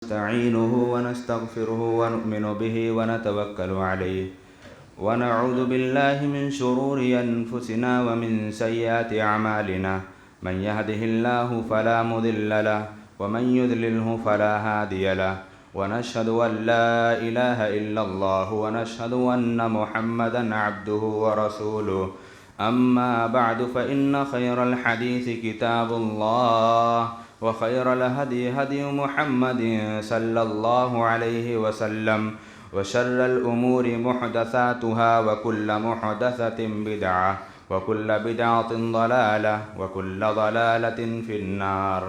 نستعينه ونستغفره ونؤمن به ونتوكل عليه ونعوذ بالله من شرور أنفسنا ومن سيئات أعمالنا من يهده الله فلا مضل له ومن يضلله فلا هادي له ونشهد أن لا إله إلا الله ونشهد أن محمدا عبده ورسوله أما بعد فإن خير الحديث كتاب الله وخير الهدي هدي محمد صلى الله عليه وسلم وشر الأمور محدثاتها وكل محدثة بدعة وكل بدعة ضلالة وكل ضلالة في النار.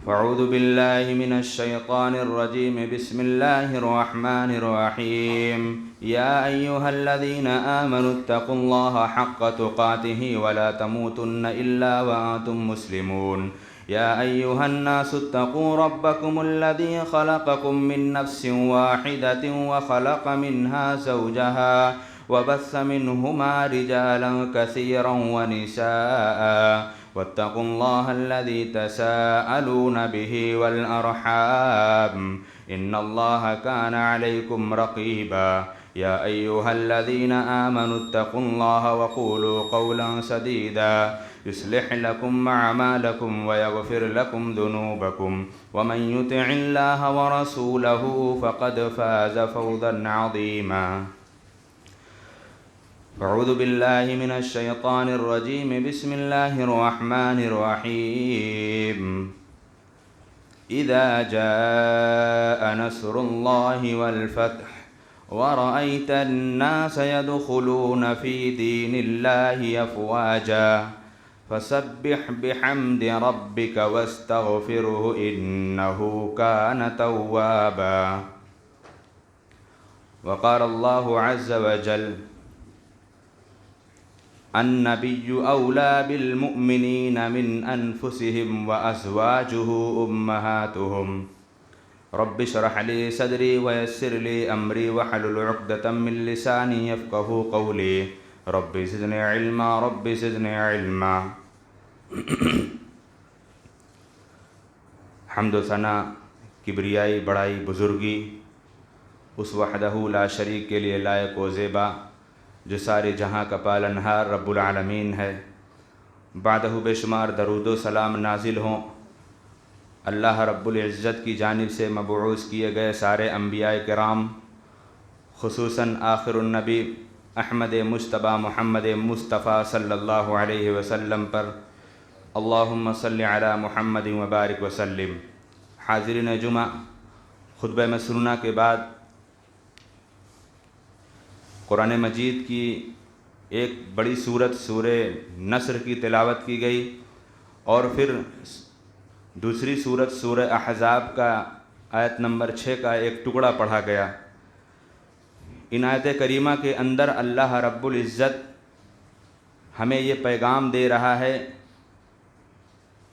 فاعوذ بالله من الشيطان الرجيم. بسم الله الرحمن الرحيم. يا أيها الذين آمنوا اتقوا الله حق تقاته ولا تموتن إلا وأنتم مسلمون. يا أيها الناس اتقوا ربكم الذي خلقكم من نفس واحدة وخلق منها زوجها وبث منهما رجالا كثيرا ونساء واتقوا الله الذي تساءلون به والأرحام إن الله كان عليكم رقيبا. يا أيها الذين آمنوا اتقوا الله وقولوا قولا سديدا يصلح لكم أعمالكم ويغفر لكم ذنوبكم ومن يطع الله ورسوله فقد فاز فوزا عظيما. أعوذ بالله من الشيطان الرجيم. بسم الله الرحمن الرحيم. إذا جاء نصر الله والفتح ورأيت الناس يدخلون في دين الله أفواجا فسبح بحمد ربك واستغفره إنه كان توابا. وقال الله عز وجل: النبي أولى بالمؤمنين من أنفسهم وأزواجه أمهاتهم. رب اشرح لي صدري ويسر لي أمري واحلل عقدة من لساني يفقهوا قولي. رب زدني علما رب زدني علما. حمد و ثنا، کبریائی، بڑائی، بزرگی اس وحدہ لا شریک کے لیے لائق و زیبا جو سارے جہاں کا پالنہار رب العالمین ہے. بعدہ بے شمار درود و سلام نازل ہوں اللہ رب العزت کی جانب سے مبعوث کیے گئے سارے انبیاء کرام، خصوصاً آخر النبی احمد مجتبیٰ محمد مصطفیٰ صلی اللہ علیہ وسلم پر. اللہم صلی علی محمد وبارک وسلم. حاضرین جمعہ، خطبہ مسنونہ کے بعد قرآن مجید کی ایک بڑی سورت سورہ نصر کی تلاوت کی گئی اور پھر دوسری سورت سورہ احزاب کا آیت نمبر 6 کا ایک ٹکڑا پڑھا گیا. ان آیت کریمہ کے اندر اللہ رب العزت ہمیں یہ پیغام دے رہا ہے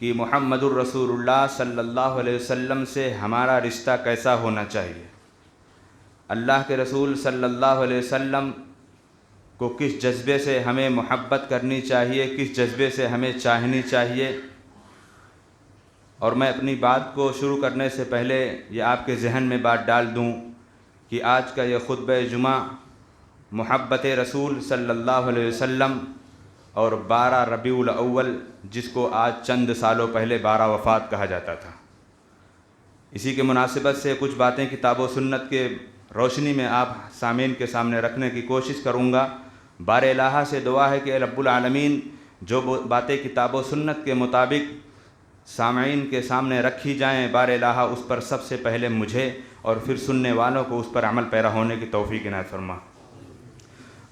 کہ محمد الرسول اللہ صلی اللہ علیہ وسلم سے ہمارا رشتہ کیسا ہونا چاہیے. اللہ کے رسول صلی اللہ علیہ وسلم کو کس جذبے سے ہمیں محبت کرنی چاہیے، کس جذبے سے ہمیں چاہنی چاہیے. اور میں اپنی بات کو شروع کرنے سے پہلے یہ آپ کے ذہن میں بات ڈال دوں کہ آج کا یہ خطبہ جمعہ محبت رسول صلی اللہ علیہ وسلم اور 12 ربیع الاول، جس کو آج چند سالوں پہلے 12 وفات کہا جاتا تھا، اسی کے مناسبت سے کچھ باتیں کتاب و سنت کے روشنی میں آپ سامعین کے سامنے رکھنے کی کوشش کروں گا. بار الہ سے دعا ہے کہ اے رب العالمین جو باتیں کتاب و سنت کے مطابق سامعین کے سامنے رکھی جائیں، بار الہ اس پر سب سے پہلے مجھے اور پھر سننے والوں کو اس پر عمل پیرا ہونے کی توفیق عنایت فرما.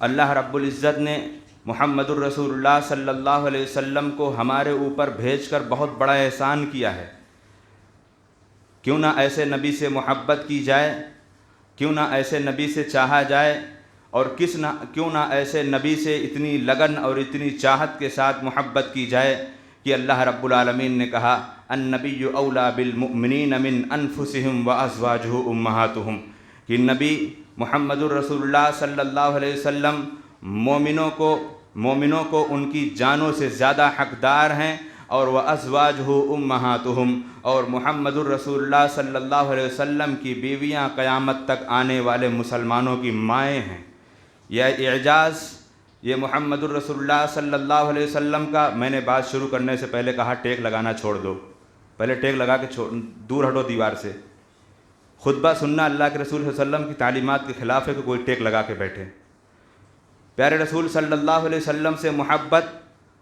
اللہ رب العزت نے محمد الرسول اللہ صلی اللہ علیہ وسلم کو ہمارے اوپر بھیج کر بہت بڑا احسان کیا ہے. کیوں نہ ایسے نبی سے محبت کی جائے، کیوں نہ ایسے نبی سے چاہا جائے، اور کیوں نہ ایسے نبی سے اتنی لگن اور اتنی چاہت کے ساتھ محبت کی جائے کہ اللہ رب العالمین نے کہا النبی اولیٰ بالمؤمنین من انفسہم وازواجہ امہاتہم، کہ نبی محمد الرسول اللہ صلی اللہ علیہ وسلم مومنوں کو ان کی جانوں سے زیادہ حقدار ہیں اور وَأَزْوَاجُهُ أُمَّهَاتُهُمْ، اور محمد الرسول اللہ صلی اللہ علیہ وسلم کی بیویاں قیامت تک آنے والے مسلمانوں کی مائیں ہیں۔ یہ اعجاز، یہ محمد الرسول اللہ صلی اللہ علیہ وسلم کا، میں نے بات شروع کرنے سے پہلے کہا ٹیک لگانا چھوڑ دو، پہلے ٹیک لگا کے دور ہٹو دیوار سے۔ خطبہ سننا اللہ کے رسول صلی اللہ علیہ وسلم کی تعلیمات کے خلاف ہے کہ کوئی ٹیک لگا کے بیٹھے۔ پیارے رسول صلی اللہ علیہ وسلم سے محبت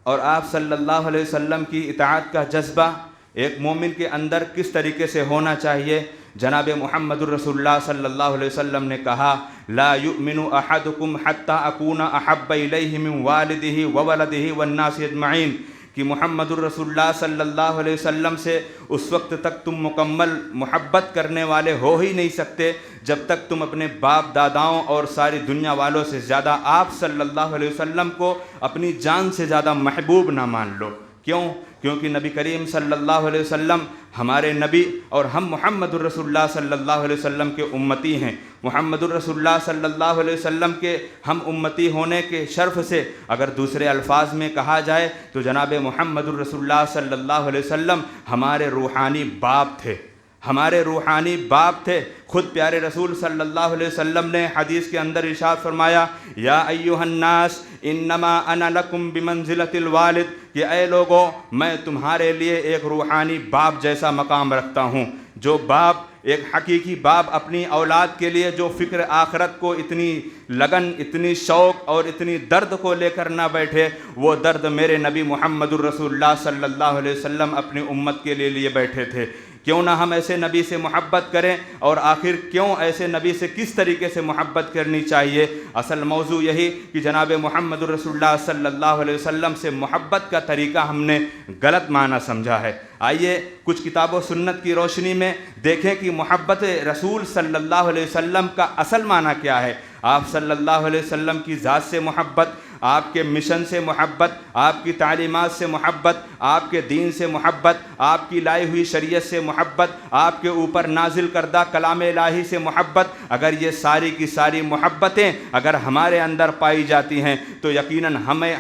اور آپ صلی اللہ علیہ وسلم کی اطاعت کا جذبہ ایک مومن کے اندر کس طریقے سے ہونا چاہیے، جناب محمد الرسول اللہ صلی اللہ علیہ وسلم نے کہا لا یؤمن احدکم حتی اکون احب الیہ من والدہ وولدہ والناس اجمعین، کہ محمد الرسول اللہ صلی اللہ علیہ وسلم سے اس وقت تک تم مکمل محبت کرنے والے ہو ہی نہیں سکتے جب تک تم اپنے باپ داداؤں اور ساری دنیا والوں سے زیادہ آپ صلی اللہ علیہ وسلم کو اپنی جان سے زیادہ محبوب نہ مان لو۔ کیوں؟ کیونکہ نبی کریم صلی اللہ علیہ وسلم ہمارے نبی اور ہم محمد الرسول اللہ صلی اللہ علیہ وسلم کے امتی ہیں۔ محمد الرسول اللہ صلی اللہ علیہ وسلم کے ہم امتی ہونے کے شرف سے اگر دوسرے الفاظ میں کہا جائے تو جناب محمد الرسول اللہ صلی اللہ علیہ وسلم ہمارے روحانی باپ تھے، ہمارے روحانی باپ تھے۔ خود پیارے رسول صلی اللہ علیہ وسلم نے حدیث کے اندر ارشاد فرمایا یا ایھا الناس انما انا لکم بمنزلۃ الوالد، کہ اے لوگوں میں تمہارے لیے ایک روحانی باپ جیسا مقام رکھتا ہوں۔ جو باپ، ایک حقیقی باپ اپنی اولاد کے لیے جو فکر آخرت کو اتنی لگن، اتنی شوق اور اتنی درد کو لے کر نہ بیٹھے، وہ درد میرے نبی محمد الرسول اللہ صلی اللہ علیہ وسلم اپنی امت کے لیے بیٹھے تھے۔ کیوں نہ ہم ایسے نبی سے محبت کریں، اور آخر کیوں ایسے نبی سے کس طریقے سے محبت کرنی چاہیے؟ اصل موضوع یہی کہ جناب محمد الرسول اللہ صلی اللہ علیہ وسلم سے محبت کا طریقہ ہم نے غلط معنی سمجھا ہے۔ آئیے کچھ کتاب و سنت کی روشنی میں دیکھیں کہ محبت رسول صلی اللہ علیہ وسلم کا اصل معنی کیا ہے۔ آپ صلی اللہ علیہ وسلم کی ذات سے محبت، آپ کے مشن سے محبت، آپ کی تعلیمات سے محبت، آپ کے دین سے محبت، آپ کی لائی ہوئی شریعت سے محبت، آپ کے اوپر نازل کردہ کلام الہی سے محبت، اگر یہ ساری کی ساری محبتیں اگر ہمارے اندر پائی جاتی ہیں تو یقیناً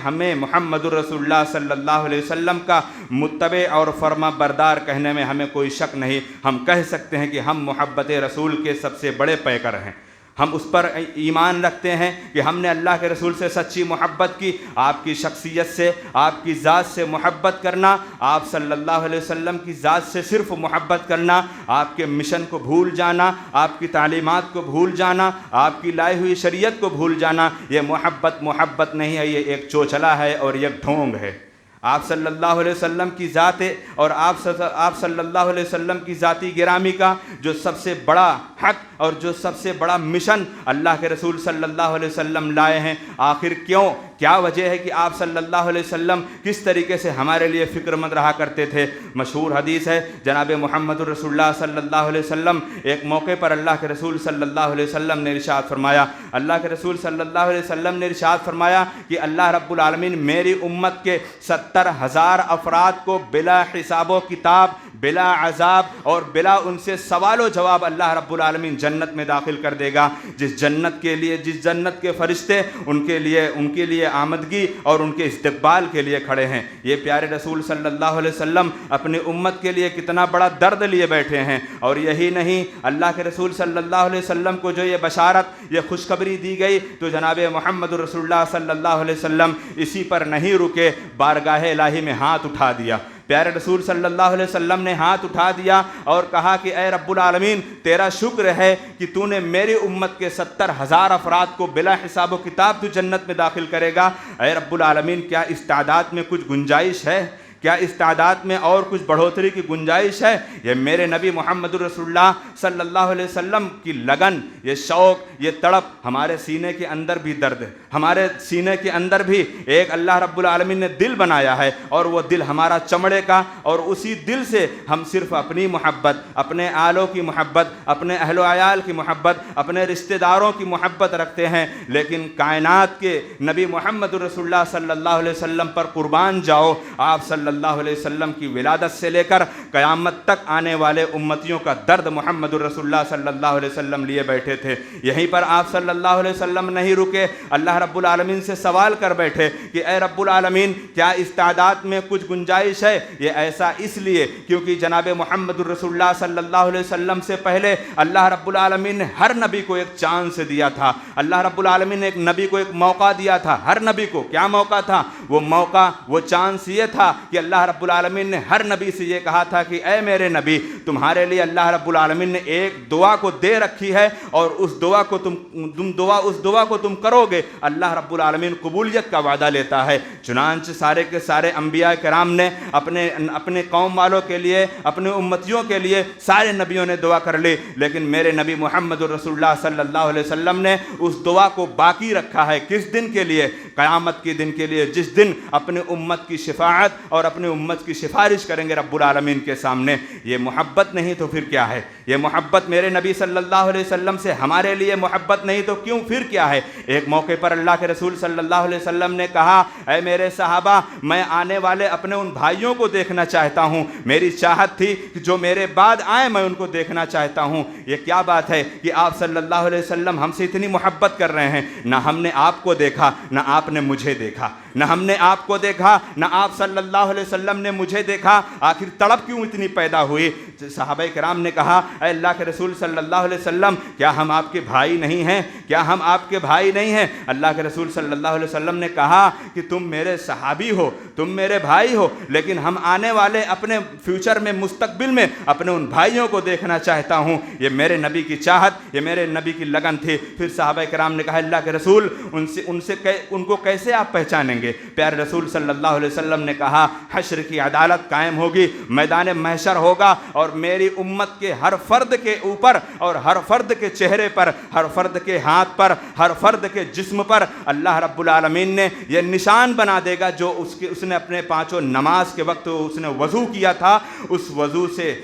ہمیں محمد الرسول اللہ صلی اللہ علیہ وسلم کا متبع اور فرما بردار کہنے میں ہمیں کوئی شک نہیں۔ ہم کہہ سکتے ہیں کہ ہم محبت رسول کے سب سے بڑے پیکر ہیں۔ ہم اس پر ایمان رکھتے ہیں کہ ہم نے اللہ کے رسول سے سچی محبت کی۔ آپ کی شخصیت سے، آپ کی ذات سے محبت کرنا، آپ صلی اللہ علیہ وسلم کی ذات سے صرف محبت کرنا، آپ کے مشن کو بھول جانا، آپ کی تعلیمات کو بھول جانا، آپ کی لائی ہوئی شریعت کو بھول جانا، یہ محبت نہیں ہے، یہ ایک چوچلا ہے اور یہ ڈھونگ ہے۔ آپ صلی اللہ علیہ وسلم کی ذات ہے اور آپ صلی اللہ علیہ وسلم کی ذاتی گرامی کا جو سب سے بڑا حق اور جو سب سے بڑا مشن اللہ کے رسول صلی اللہ علیہ وسلم لائے ہیں، آخر کیا وجہ ہے کہ آپ صلی اللہ علیہ وسلم کس طریقے سے ہمارے لیے فکر مند رہا کرتے تھے؟ مشہور حدیث ہے، جناب محمد الرسول اللہ صلی اللہ علیہ وسلم ایک موقع پر اللہ کے رسول صلی اللہ علیہ وسلم نے ارشاد فرمایا، اللہ کے رسول صلی اللہ علیہ وسلم نے ارشاد فرمایا کہ اللہ رب العالمین میری امت کے 70,000 افراد کو بلا حساب و کتاب، بلا عذاب اور بلا ان سے سوال و جواب اللہ رب العالمین جنت میں داخل کر دے گا، جس جنت کے فرشتے ان کے لیے آمدگی اور ان کے استقبال کے لیے کھڑے ہیں۔ یہ پیارے رسول صلی اللہ علیہ وسلم اپنی امت کے لیے کتنا بڑا درد لیے بیٹھے ہیں۔ اور یہی نہیں، اللہ کے رسول صلی اللہ علیہ وسلم کو جو یہ بشارت، یہ خوشخبری دی گئی تو جناب محمد رسول اللہ صلی اللہ علیہ وسلم اسی پر نہیں رکے، بارگاہ الہی میں ہاتھ اٹھا دیا۔ پیارے رسول صلی اللہ علیہ وسلم نے ہاتھ اٹھا دیا اور کہا کہ اے رب العالمین، تیرا شکر ہے کہ تو نے میری امت کے 70,000 افراد کو بلا حساب و کتاب تو جنت میں داخل کرے گا۔ اے رب العالمین، کیا اس تعداد میں کچھ گنجائش ہے؟ کیا اس تعداد میں اور کچھ بڑھوتری کی گنجائش ہے؟ یہ میرے نبی محمد رسول اللہ صلی اللہ علیہ وسلم کی لگن، یہ شوق، یہ تڑپ ہمارے سینے کے اندر بھی درد ہے۔ ہمارے سینے کے اندر بھی ایک اللہ رب العالمین نے دل بنایا ہے، اور وہ دل ہمارا چمڑے کا، اور اسی دل سے ہم صرف اپنی محبت، اپنے آلوں کی محبت، اپنے اہل و عیال کی محبت، اپنے رشتہ داروں کی محبت رکھتے ہیں۔ لیکن کائنات کے نبی محمد رسول اللہ صلی اللہ علیہ وسلم پر قربان جاؤ، آپ صلی اللہ علیہ وسلم کی ولادت سے لے کر قیامت تک آنے والے امتیوں کا درد محمد الرسول اللہ صلی اللہ علیہ وسلم لیے بیٹھے تھے۔ یہیں پر آپ صلی اللہ علیہ وسلم نہیں رکے، اللہ رب العالمین سے سوال کر بیٹھے کہ اے رب العالمین کیا اس تعداد میں کچھ گنجائش ہے؟ یہ ایسا اس لیے کیونکہ جناب محمد الرسول اللہ صلی اللہ علیہ وسلم سے پہلے اللہ رب العالمین نے ہر نبی کو ایک چانس دیا تھا، اللہ رب العالمین نے ایک نبی کو ایک موقع دیا تھا۔ ہر نبی کو کیا موقع تھا؟ وہ موقع، وہ چانس یہ تھا کہ اللہ رب العالمین نے ہر نبی سے یہ کہا تھا کہ اے میرے نبی، تمہارے لیے اللہ رب العالمین نے ایک دعا کو دے رکھی ہے، اور اس دعا کو تم کرو گے، اللہ رب العالمین قبولیت کا وعدہ لیتا ہے۔ چنانچہ سارے کے سارے انبیاء کرام نے اپنے قوم والوں کے لیے، اپنے امتیوں کے لیے سارے نبیوں نے دعا کر لی، لیکن میرے نبی محمد الرسول اللہ صلی اللہ علیہ وسلم نے اس دعا کو باقی رکھا ہے۔ کس دن کے لیے؟ قیامت کے دن کے لیے، جس دن اپنے امت کی شفاعت اور اپنے امت کی سفارش کریں گے رب العالمین کے سامنے۔ یہ محبت نہیں تو پھر کیا ہے؟ یہ محبت میرے نبی صلی اللہ علیہ وسلم سے ہمارے لیے محبت نہیں تو کیوں پھر کیا ہے؟ ایک موقع پر اللہ کے رسول صلی اللہ علیہ وسلم نے کہا اے میرے صحابہ، میں آنے والے اپنے ان بھائیوں کو دیکھنا چاہتا ہوں، میری چاہت تھی کہ جو میرے بعد آئیں میں ان کو دیکھنا چاہتا ہوں۔ یہ کیا بات ہے کہ آپ صلی اللہ علیہ وسلم ہم سے اتنی محبت کر رہے ہیں؟ نہ ہم نے آپ کو دیکھا، نہ آپ نے مجھے دیکھا، نہ ہم نے آپ کو دیکھا، نہ آپ صلی اللہ علیہ وسلم نے مجھے دیکھا، آخر تڑپ کیوں اتنی پیدا ہوئی؟ صحابہ کرام نے کہا اے اللہ کے رسول صلی اللہ علیہ وسلم، کیا ہم آپ کے بھائی نہیں ہیں؟ کیا ہم آپ کے بھائی نہیں ہیں؟ اللہ کے رسول صلی اللہ علیہ وسلم نے کہا کہ تم میرے صحابی ہو، تم میرے بھائی ہو، لیکن ہم آنے والے اپنے فیوچر میں، مستقبل میں اپنے ان بھائیوں کو دیکھنا چاہتا ہوں۔ یہ میرے نبی کی چاہت، یہ میرے نبی کی لگن تھی۔ پھر صحابہ کرام نے کہا اللہ کے رسول ان کو کیسے آپ پہچانیں گے؟ پیارے رسول صلی اللہ علیہ وسلم نے کہا حشر کی عدالت قائم ہوگی، میدان محشر ہوگا، اور میری امت کے ہر فرد کے اوپر اور ہر فرد کے چہرے پر، ہر فرد کے ہاتھ پر، ہر فرد کے جسم پر اللہ رب العالمین نے یہ نشان بنا دے گا جو اس نے اپنے پانچوں نماز کے وقت اس نے وضو کیا تھا، اس وضو سے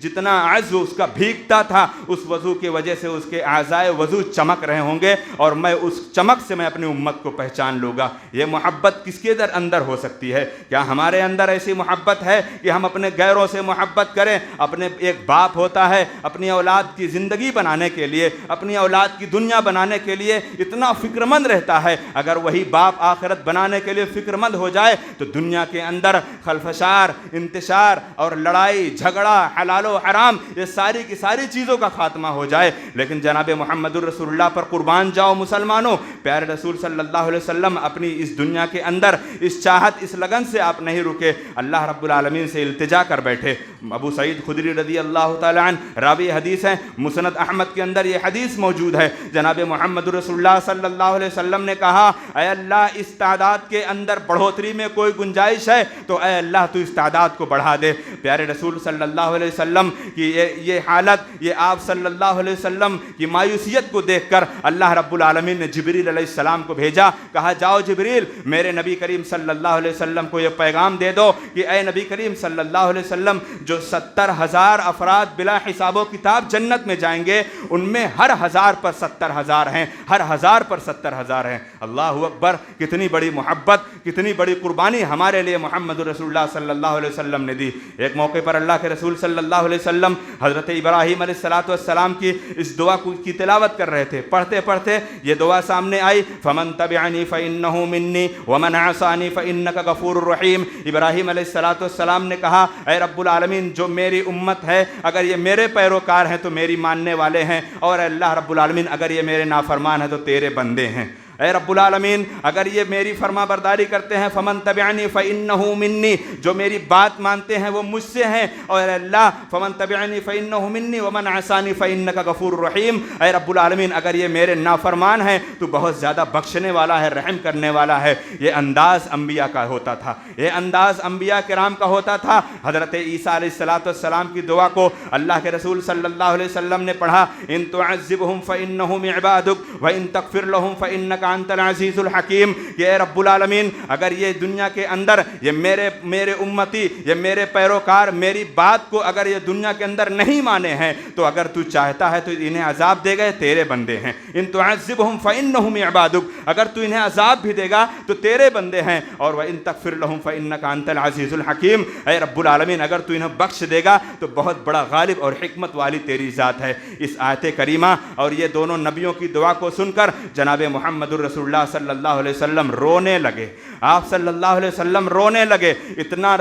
جتنا عضو اس کا بھیگتا تھا، اس وضو کی وجہ سے اس کے اعضائے وضو چمک رہے ہوں گے، اور میں اس چمک سے میں اپنی امت کو پہچان لوں گا۔ یہ محبت کس کے اندر ہو سکتی ہے؟ کیا ہمارے اندر ایسی محبت ہے کہ ہم اپنے غیروں سے محبت کریں؟ اپنے ایک باپ ہوتا ہے اپنی اولاد کی زندگی بنانے کے لیے، اپنی اولاد کی دنیا بنانے کے لیے اتنا فکر مند رہتا ہے، اگر وہی باپ آخرت بنانے کے لیے فکر مند ہو جائے تو دنیا کے اندر خلفشار، انتشار اور لڑائی جھگڑا، حلال و حرام، یہ ساری کی ساری چیزوں کا خاتمہ ہو جائے۔ لیکن جناب محمد الرسول اللہ پر قربان جاؤ مسلمانوں، پیارے رسول صلی اللہ علیہ وسلم اپنی اس دنیا کے اندر اس چاہت، اس لگن سے آپ نہیں رکے، اللہ رب العالمین سے التجا کر بیٹھے۔ ابو سعید خدری رضی اللہ تعالی عنہ راوی حدیث ہیں، مسند احمد کے اندر یہ حدیث موجود ہے، جناب محمد رسول اللہ صلی اللہ علیہ وسلم نے کہا اے اللہ اس تعداد کے اندر بڑھوتری میں کوئی گنجائش ہے تو اے اللہ تو اس تعداد کو بڑھا دے۔ پیارے رسول صلی اللہ علیہ وسلم کی یہ حالت، یہ آپ صلی اللہ علیہ وسلم کی مایوسیت کو دیکھ کر اللہ رب العالمین نے جبریل علیہ السلام کو بھیجا، کہا جاؤ جبریل میرے نبی کریم صلی اللہ علیہ وسلم کو یہ پیغام دے دو کہ اے نبی کریم صلی اللہ علیہ وسلم، جو 70,000 افراد بلا حساب و کتاب جنت میں جائیں گے ان میں ہر 1000 پر 70,000 ہیں، ہر 1000 پر 70,000 ہیں۔ اللہ اکبر! کتنی بڑی محبت، کتنی بڑی قربانی ہمارے لیے محمد رسول اللہ صلی اللہ علیہ وسلم نے دی۔ ایک موقع پر اللہ کے رسول صلی اللہ علیہ وسلم حضرت ابراہیم علیہ السلام کی اس دعا کی تلاوت کر رہے تھے، پڑھتے پڑھتے یہ دعا سامنے آئی، فمن تبعنی فانہ منی ومن عصانی فانک غفور رحیم۔ ابراہیم علیہ السلام نے کہا اے رب العالمین جو میری امت ہے، اگر یہ میرے پیروکار ہیں تو میری ماننے والے ہیں، اور اللہ رب العالمین اگر یہ میرے نافرمان ہیں تو تیرے بندے ہیں۔ اے رب العالمین اگر یہ میری فرما برداری کرتے ہیں، فمن تبعنی فانہ منی، جو میری بات مانتے ہیں وہ مجھ سے ہیں، اور اللہ فمن تبعنی فانہ منی ومن عصانی فانک غفور رحیم، اے رب العالمین اگر یہ میرے نافرمان ہیں تو بہت زیادہ بخشنے والا ہے، رحم کرنے والا ہے۔ یہ انداز انبیاء کا ہوتا تھا، یہ انداز انبیاء کرام کا ہوتا تھا۔ حضرت عیسیٰ علیہ السلام کی دعا کو اللہ کے رسول صلی اللہ علیہ وسلم نے پڑھا، ان تعذبہم فانہم عبادک وان تغفر لہم فانک انت العزیز الحکیم، کہ اے رب العالمین اگر یہ دنیا کے اندر یہ میرے امتی، یہ میرے پیروکار میری بات کو اگر یہ دنیا کے اندر نہیں مانے ہیں تو اگر تو چاہتا ہے تو انہیں عذاب دے گئے، تیرے بندے ہیں، ان تعذبہم فإنہم عبادک، اگر تو انہیں عذاب بھی دے گا تو تیرے بندے ہیں، اور وإن تغفر لہم فإنک انت العزیز الحکیم، اے رب العالمین اگر تو انہیں بخش دے گا تو بہت بڑا غالب اور حکمت والی تیری ذات ہے۔ اس آیت کریمہ اور یہ دونوں نبیوں کی دعا کو سن کر جناب محمد الرسول اللہ صلی اللہ علیہ وسلم رونے لگے، آپ صلی اللہ علیہ وسلم رونے لگے، اتنا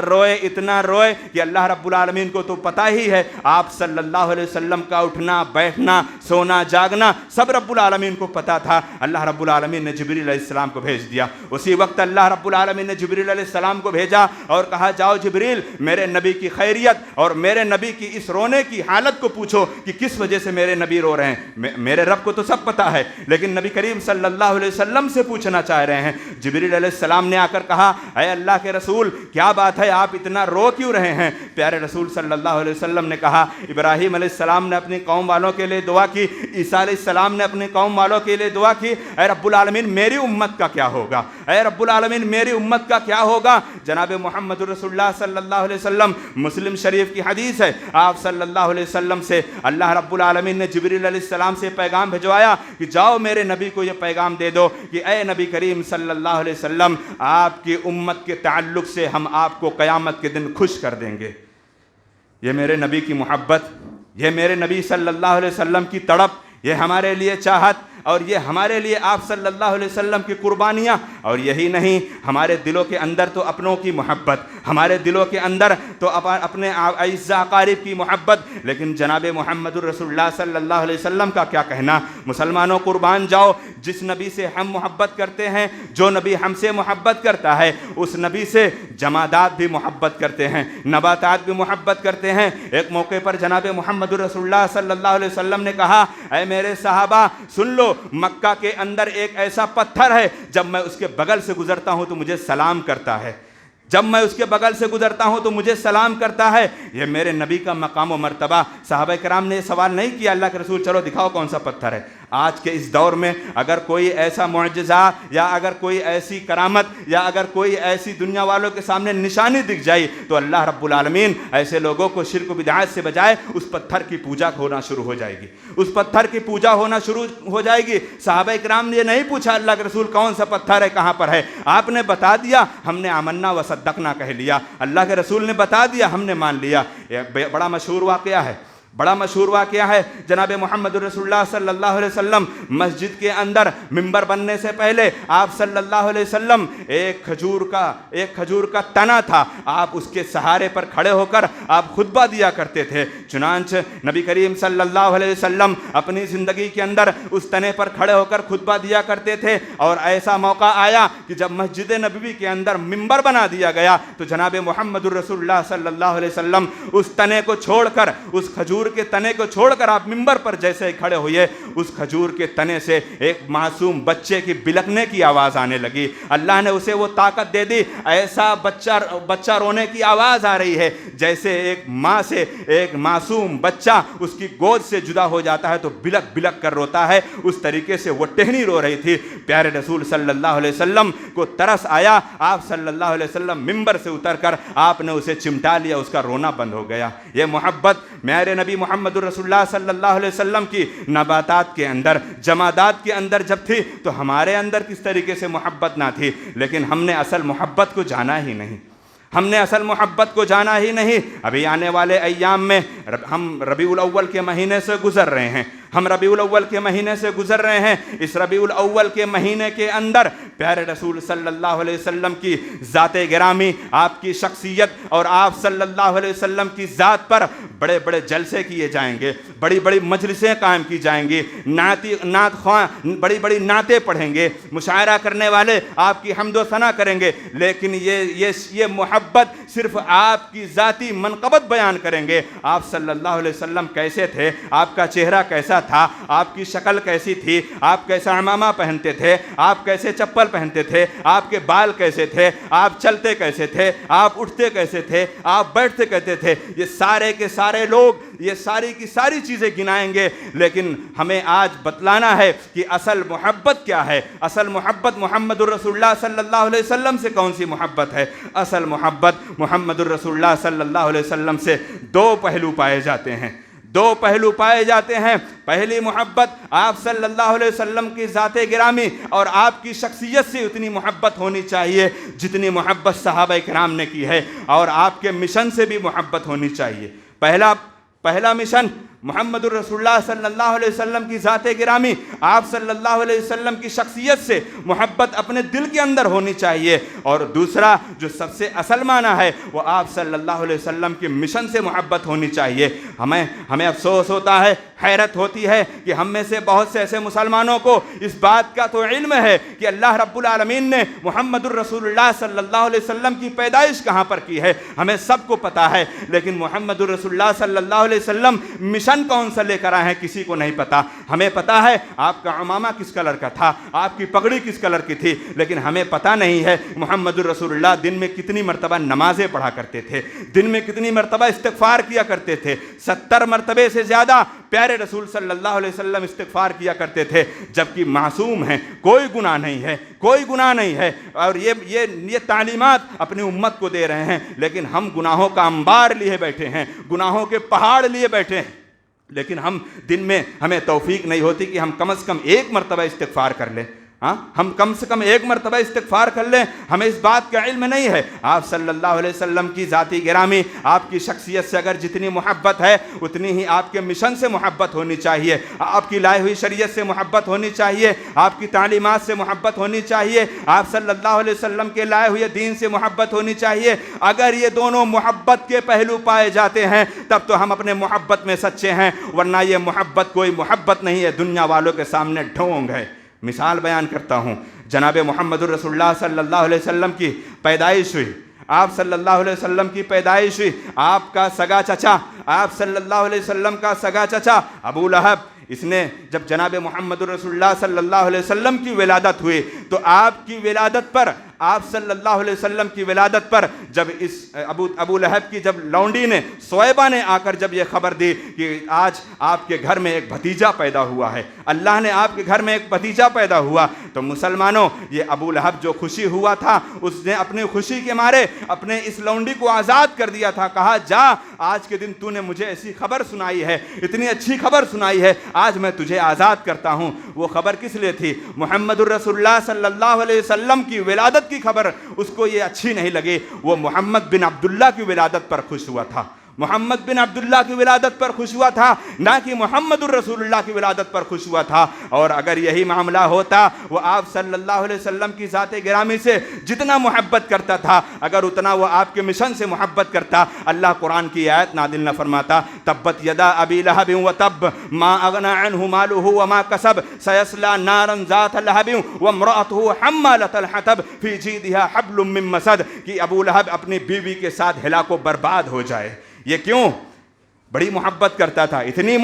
روئے کہ اللہ رب العالمین کو تو پتہ ہی ہے آپ صلی اللہ علیہ وسلم کا اٹھنا بیٹھنا سونا جاگنا سب رب العالمین کو پتہ تھا۔ اللہ رب العالمین نے جبریل علیہ السلام کو بھیج دیا، اسی وقت اللہ رب العالمین نے جبریل علیہ السلام کو بھیجا اور کہا جاؤ جبریل میرے نبی کی خیریت اور میرے نبی کی اس رونے کی حالت کو پوچھو کہ کس وجہ سے میرے نبی رو رہے ہیں، میرے رب کو تو سب پتہ ہے لیکن نبی کریم صلی اللہ علیہ وسلم سے پوچھنا چاہ رہے ہیں۔ جبریل علیہ السلام نے آ کر کہا اے اللہ کے رسول کیا بات ہے، آپ اتنا رو کیوں رہے ہیں؟ پیارے رسول صلی اللہ علیہ وسلم نے کہا ابراہیم علیہ السلام نے اپنی قوم والوں کے لیے دعا کی، عیسیٰ علیہ السلام نے اپنی قوم والوں کے لیے دعا کی، اے رب العالمین میری امت کا کیا ہوگا، اے رب العالمین میری امت کا کیا ہوگا؟ جناب محمد رسول اللہ صلی اللہ علیہ وسلم، مسلم شریف کی حدیث ہے، آپ صلی اللہ علیہ وسلم سے اللہ رب العالمین نے جبریل علیہ السلام سے پیغام بھجوایا کہ جاؤ میرے نبی کو یہ پیغام دے دو کہ اے نبی کریم صلی اللہ علیہ وسلم آپ کی امت کے تعلق سے ہم آپ کو قیامت کے دن خوش کر دیں گے۔ یہ میرے نبی کی محبت، یہ میرے نبی صلی اللہ علیہ وسلم کی تڑپ، یہ ہمارے لیے چاہت اور یہ ہمارے لیے آپ صلی اللہ علیہ وسلم کی قربانیاں، اور یہی نہیں ہمارے دلوں کے اندر تو اپنوں کی محبت، ہمارے دلوں کے اندر تو اپنے اعزاء اقارب کی محبت، لیکن جناب محمد الرسول اللہ صلی اللہ علیہ وسلم کا کیا کہنا؟ مسلمانوں قربان جاؤ، جس نبی سے ہم محبت کرتے ہیں، جو نبی ہم سے محبت کرتا ہے اس نبی سے جمادات بھی محبت کرتے ہیں، نباتات بھی محبت کرتے ہیں۔ ایک موقع پر جناب محمد الرسول اللہ صلی اللہ علیہ وسلم نے کہا اے میرے صحابہ سن لو، مکہ کے اندر ایک ایسا پتھر ہے جب میں اس کے بغل سے گزرتا ہوں تو مجھے سلام کرتا ہے، جب میں اس کے بغل سے گزرتا ہوں تو مجھے سلام کرتا ہے۔ یہ میرے نبی کا مقام و مرتبہ۔ صحابہ کرام نے یہ سوال نہیں کیا اللہ کے رسول چلو دکھاؤ کون سا پتھر ہے۔ آج کے اس دور میں اگر کوئی ایسا معجزہ یا اگر کوئی ایسی کرامت یا اگر کوئی ایسی دنیا والوں کے سامنے نشانی دکھ جائے تو اللہ رب العالمین ایسے لوگوں کو شرک و بدعات سے بجائے اس پتھر کی پوجا ہونا شروع ہو جائے گی، اس پتھر کی پوجا ہونا شروع ہو جائے گی۔ صحابہ کرام نے یہ نہیں پوچھا اللہ کے رسول کون سا پتھر ہے کہاں پر ہے، آپ نے بتا دیا، ہم نے آمنا و صدقنا کہہ لیا، اللہ کے رسول نے بتا دیا ہم نے مان لیا۔ یہ بڑا مشہور واقعہ ہے، بڑا مشہور واقعہ ہے۔ جناب محمد رسول اللہ صلی اللہ علیہ وسلم مسجد کے اندر منبر بننے سے پہلے آپ صلی اللہ علیہ وسلم ایک کھجور کا تنا تھا، آپ اس کے سہارے پر کھڑے ہو کر آپ خطبہ دیا کرتے تھے۔ چنانچہ نبی کریم صلی اللہ علیہ وسلم اپنی زندگی کے اندر اس تنے پر کھڑے ہو کر خطبہ دیا کرتے تھے، اور ایسا موقع آیا کہ جب مسجد نبوی کے اندر منبر بنا دیا گیا تو جناب محمد رسول اللہ صلی اللہ علیہ وسلم اس تنے کو چھوڑ کر، اس کھجور کے تنے کو چھوڑ کر آپ منبر پر جیسے کھڑے ہوئے اس کھجور کے تنے سے ایک معصوم بچے کی بلکنے کی آواز آنے لگی۔ اللہ نے اسے وہ طاقت دے دی، ایسا بچہ رونے کی آواز آ رہی ہے جیسے ایک ماں سے ایک معصوم بچہ اس کی گود سے جدا ہو جاتا ہے تو بلک بلک کر روتا ہے، اس طریقے سے وہ ٹہنی رو رہی تھی۔ پیارے رسول صلی اللہ علیہ وسلم کو ترس آیا، آپ صلی اللہ علیہ وسلم منبر سے اتر کر آپ نے اسے چمٹا لیا، اس کا رونا بند ہو گیا۔ یہ محبت میرے نبی محمد رسول اللہ صلی اللہ علیہ وسلم کی نباتات کے اندر جمادات کے اندر جب تھی تو ہمارے اندر کس طریقے سے محبت نہ تھی، لیکن ہم نے اصل محبت کو جانا ہی نہیں، ہم نے اصل محبت کو جانا ہی نہیں۔ ابھی آنے والے ایام میں ہم ربیع الاول کے مہینے سے گزر رہے ہیں، ہم ربیع الاول کے مہینے سے گزر رہے ہیں۔ اس ربیع الاول کے مہینے کے اندر پیارے رسول صلی اللہ علیہ وسلم کی ذات گرامی، آپ کی شخصیت اور آپ صلی اللہ علیہ وسلم کی ذات پر بڑے بڑے جلسے کیے جائیں گے، بڑی بڑی مجلسیں قائم کی جائیں گی، نعت خواں بڑی بڑی نعتیں پڑھیں گے، مشاعرہ کرنے والے آپ کی حمد و ثنا کریں گے، لیکن یہ محبت صرف آپ کی ذاتی منقبت بیان کریں گے۔ آپ صلی اللہ علیہ وسلم کیسے تھے، آپ کا چہرہ کیسا تھا، آپ کی شکل کیسی تھی، آپ کیسا عمامہ پہنتے تھے، آپ کیسے چپل پہنتے تھے، آپ کے بال کیسے تھے، آپ چلتے کیسے تھے، آپ اٹھتے کیسے تھے، آپ بیٹھتے کیسے تھے، یہ سارے کے سارے لوگ یہ ساری کی ساری چیزیں گنائیں گے، لیکن ہمیں آج بتلانا ہے کہ اصل محبت کیا ہے۔ اصل محبت محمد الرسول اللہ صلی اللہ علیہ وسلم سے کون سی محبت ہے؟ اصل محبت محمد الرسول اللہ صلی اللہ علیہ وسلم سے دو پہلو پائے جاتے ہیں، دو پہلو پائے جاتے ہیں۔ پہلی محبت آپ صلی اللہ علیہ وسلم کی ذات گرامی اور آپ کی شخصیت سے اتنی محبت ہونی چاہیے جتنی محبت صحابہ کرام نے کی ہے، اور آپ کے مشن سے بھی محبت ہونی چاہیے۔ پہلا مشن محمد الرسول اللہ صلی اللہ علیہ وسلم کی ذات گرامی، آپ صلی اللہ علیہ وسلم کی شخصیت سے محبت اپنے دل کے اندر ہونی چاہیے، اور دوسرا جو سب سے اصل معنی ہے وہ آپ صلی اللہ علیہ وسلم کے مشن سے محبت ہونی چاہیے۔ ہمیں افسوس ہوتا ہے، حیرت ہوتی ہے کہ ہم میں سے بہت سے ایسے مسلمانوں کو اس بات کا تو علم ہے کہ اللہ رب العالمین نے محمد الرسول اللہ صلی اللہ علیہ وسلم کی پیدائش کہاں پر کی ہے، ہمیں سب کو پتا ہے، لیکن محمد الرسول اللہ صلی اللہ علیہ وسلم مشن کون سا لے کر آئے ہیں کسی کو نہیں پتا۔ ہمیں پتا ہے آپ کا عمامہ کس کلر کا تھا، آپ کی پگڑی کس کلر کی تھی، لیکن ہمیں پتا نہیں ہے محمد الرسول اللہ دن میں کتنی مرتبہ نمازیں پڑھا کرتے تھے، دن میں کتنی مرتبہ استغفار کیا کرتے تھے۔ 70 مرتبے سے زیادہ پیارے رسول صلی اللہ علیہ وسلم استغفار کیا کرتے تھے، جبکہ معصوم ہیں، کوئی گناہ نہیں ہے، کوئی گناہ نہیں ہے، اور یہ تعلیمات اپنی امت کو دے رہے ہیں، لیکن ہم گناہوں کا انبار لیے بیٹھے ہیں، گناہوں کے پہاڑ لیے بیٹھے ہیں، لیکن ہم دن میں ہمیں توفیق نہیں ہوتی کہ ہم کم از کم ایک مرتبہ استغفار کر لیں۔ ہم کم سے کم ایک مرتبہ استغفار کر لیں، ہمیں اس بات کا علم نہیں ہے۔ آپ صلی اللہ علیہ وسلم کی ذاتی گرامی، آپ کی شخصیت سے اگر جتنی محبت ہے اتنی ہی آپ کے مشن سے محبت ہونی چاہیے، آپ کی لائی ہوئی شریعت سے محبت ہونی چاہیے، آپ کی تعلیمات سے محبت ہونی چاہیے، آپ صلی اللہ علیہ وسلم کے لائے ہوئے دین سے محبت ہونی چاہیے۔ اگر یہ دونوں محبت کے پہلو پائے جاتے ہیں تب تو ہم اپنے محبت میں سچے ہیں، ورنہ یہ محبت کوئی محبت نہیں ہے، دنیا والوں کے سامنے ڈھونگ ہے۔ مثال بیان کرتا ہوں، جناب محمد الرسول اللہ صلی اللہ علیہ وسلم کی پیدائش ہوئی، آپ صلی اللہ علیہ وسلم کی پیدائش ہوئی، آپ کا سگا چچا، آپ صلی اللہ علیہ وسلم کا سگا چچا ابو لہب، اس نے جب جناب محمد الرسول اللہ صلی اللہ علیہ وسلم کی ولادت ہوئی تو آپ کی ولادت پر، آپ صلی اللہ علیہ وسلم کی ولادت پر جب اس ابو لہب کی جب لونڈی نے، سویبہ نے آ کر جب یہ خبر دی کہ آج آپ کے گھر میں ایک بھتیجا پیدا ہوا ہے، اللہ نے آپ کے گھر میں ایک بھتیجا پیدا ہوا، تو مسلمانوں یہ ابو لہب جو خوشی ہوا تھا، اس نے اپنی خوشی کے مارے اپنے اس لونڈی کو آزاد کر دیا تھا، کہا جا آج کے دن تو نے مجھے ایسی خبر سنائی ہے، اتنی اچھی خبر سنائی ہے، آج میں تجھے آزاد کرتا ہوں۔ وہ خبر کس لیے تھی؟ محمد الرسول اللہ صلی اللہ علیہ وسلم کی ولادت کی خبر اس کو یہ اچھی نہیں لگی، وہ محمد بن عبداللہ کی ولادت پر خوش ہوا تھا، محمد بن عبداللہ کی ولادت پر خوش ہوا تھا، نہ کہ محمد الرسول اللہ کی ولادت پر خوش ہوا تھا۔ اور اگر یہی معاملہ ہوتا، وہ آپ صلی اللہ علیہ وسلم کی ذات گرامی سے جتنا محبت کرتا تھا، اگر اتنا وہ آپ کے مشن سے محبت کرتا، اللہ قرآن کی آیت نازل نہ فرماتا تبت یدا ابی لہب وتب ما اغنى عنہ مالہ وما کسب سیصلی نارا ذات لہب وامرأتہ حمالۃ الحطب فی جیدها حبل من مسد، کہ ابو لہب اپنی بیوی کے ساتھ ہلاک و برباد ہو جائے۔ یہ کیوں؟ بڑی محبت کرتا تھا، اتنی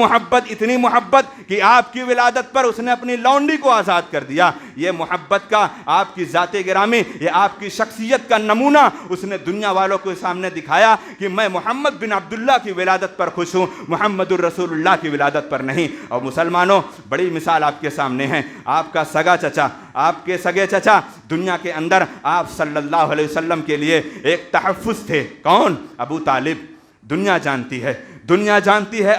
محبت کہ آپ کی ولادت پر اس نے اپنی لونڈی کو آزاد کر دیا۔ یہ محبت کا، آپ کی ذات گرامی، یہ آپ کی شخصیت کا نمونہ اس نے دنیا والوں کے سامنے دکھایا کہ میں محمد بن عبداللہ کی ولادت پر خوش ہوں، محمد الرسول اللہ کی ولادت پر نہیں۔ اور مسلمانوں، بڑی مثال آپ کے سامنے ہے، آپ کا سگا چچا، آپ کے سگے چچا دنیا کے اندر آپ صلی اللہ علیہ وسلم کے لیے ایک تحفظ تھے۔ کون؟ ابو طالب۔ دنیا جانتی ہے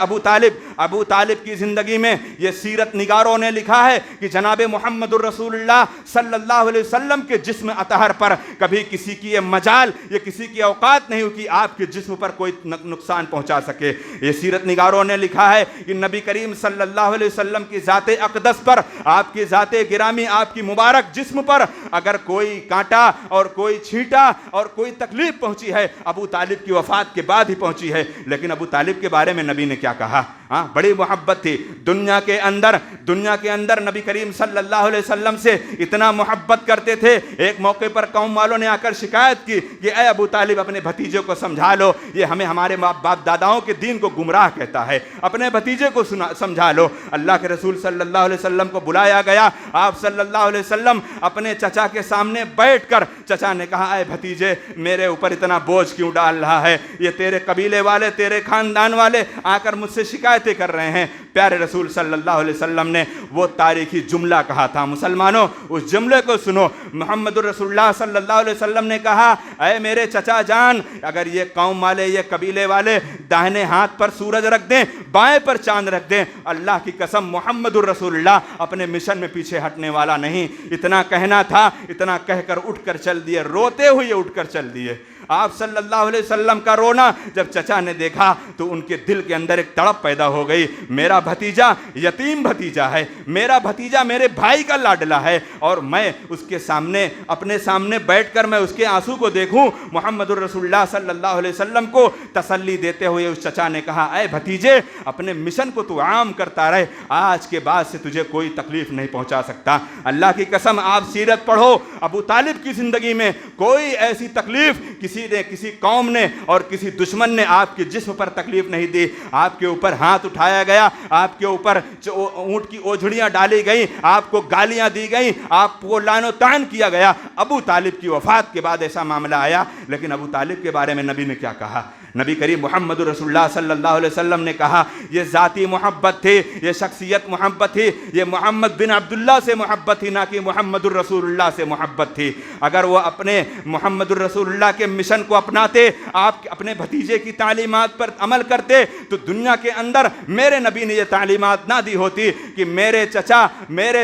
ابو طالب کی زندگی میں یہ سیرت نگاروں نے لکھا ہے کہ جناب محمد الرسول اللہ صلی اللہ علیہ وسلم کے جسم اطہر پر کبھی کسی کی یہ مجال یا کسی کی اوقات نہیں ہوئی کہ آپ کے جسم پر کوئی نقصان پہنچا سکے۔ یہ سیرت نگاروں نے لکھا ہے کہ نبی کریم صلی اللہ علیہ وسلم کی ذات اقدس پر، آپ کی ذات گرامی، آپ کی مبارک جسم پر اگر کوئی کانٹا اور کوئی چھینٹا اور کوئی تکلیف پہنچی ہے، ابو طالب کی وفات کے بعد ہی پہنچی ہے۔ لیکن ابو طالب کے بارے میں نبی نے کیا کہا؟ ہاں بڑی محبت تھی دنیا کے اندر نبی کریم صلی اللہ علیہ وسلم سے اتنا محبت کرتے تھے. ایک موقع پر قوم والوں نے آ کر شکایت کی کہ اے ابو طالب اپنے بھتیجے کو سمجھا لو, یہ ہمارے باپ داداؤں کے دین کو گمراہ کہتا ہے, اپنے بھتیجے کو سمجھا لو. اللہ کے رسول صلی اللہ علیہ وسلم کو بلایا گیا. آپ صلی اللہ علیہ وسلم اپنے چچا کے سامنے بیٹھ کر چچا نے کہا اے بھتیجے میرے اوپر اتنا بوجھ کیوں ڈال رہا ہے, یہ تیرے قبیلے والے تیرے خاندان والے آ کر مجھ سے شکایتیں کر رہے ہیں. پیارے رسول صلی اللہ علیہ وسلم نے وہ تاریخی جملہ کہا تھا. مسلمانوں اس جملے کو سنو. محمد الرسول اللہ صلی اللہ علیہ وسلم نے کہا اے میرے چچا جان, اگر یہ قوم والے یہ قبیلے والے داہنے ہاتھ پر سورج رکھ دیں بائیں پر چاند رکھ دیں, اللہ کی قسم محمد الرسول اللہ اپنے مشن میں پیچھے ہٹنے والا نہیں. اتنا کہنا تھا, اتنا کہہ کر اٹھ کر چل دیے, روتے ہوئے اٹھ کر چل دیے. آپ صلی اللہ علیہ وسلم کا رونا جب چچا نے دیکھا تو ان کے دل کے اندر ایک تڑپ پیدا ہو گئی. میرا بھتیجا یتیم بھتیجا ہے, میرا بھتیجا میرے بھائی کا لاڈلا ہے, اور میں اس کے سامنے اپنے سامنے بیٹھ کر میں اس کے آنسو کو دیکھوں. محمد الرسول اللہ صلی اللہ علیہ وسلم کو تسلی دیتے ہوئے اس چچا نے کہا اے بھتیجے اپنے مشن کو تو عام کرتا رہے, آج کے بعد سے تجھے کوئی تکلیف نہیں پہنچا سکتا. اللہ کی قسم آپ سیرت پڑھو, ابو طالب کی زندگی میں کوئی ایسی تکلیف کسی قوم نے اور کسی دشمن نے آپ کے جسم پر تکلیف نہیں دی. آپ کے اوپر ہاتھ اٹھایا گیا, آپ کے اوپر اونٹ کی اوجھڑیاں ڈالی گئیں, آپ کو گالیاں دی گئیں, آپ کو لعن و طعن کیا گیا. ابو طالب کی وفات کے بعد ایسا معاملہ آیا, لیکن ابو طالب کے بارے میں نبی نے کیا کہا؟ نبی کریم محمد رسول اللہ صلی اللہ علیہ وسلم نے کہا یہ ذاتی محبت تھی, یہ شخصیت محبت تھی, یہ محمد بن عبداللہ سے محبت تھی, نہ کہ محمد الرسول اللہ سے محبت تھی. اگر وہ اپنے محمد الرسول اللہ کے مشن کو اپناتے, آپ اپنے بھتیجے کی تعلیمات پر عمل کرتے, تو دنیا کے اندر میرے نبی نے یہ تعلیمات نہ دی ہوتی کہ میرے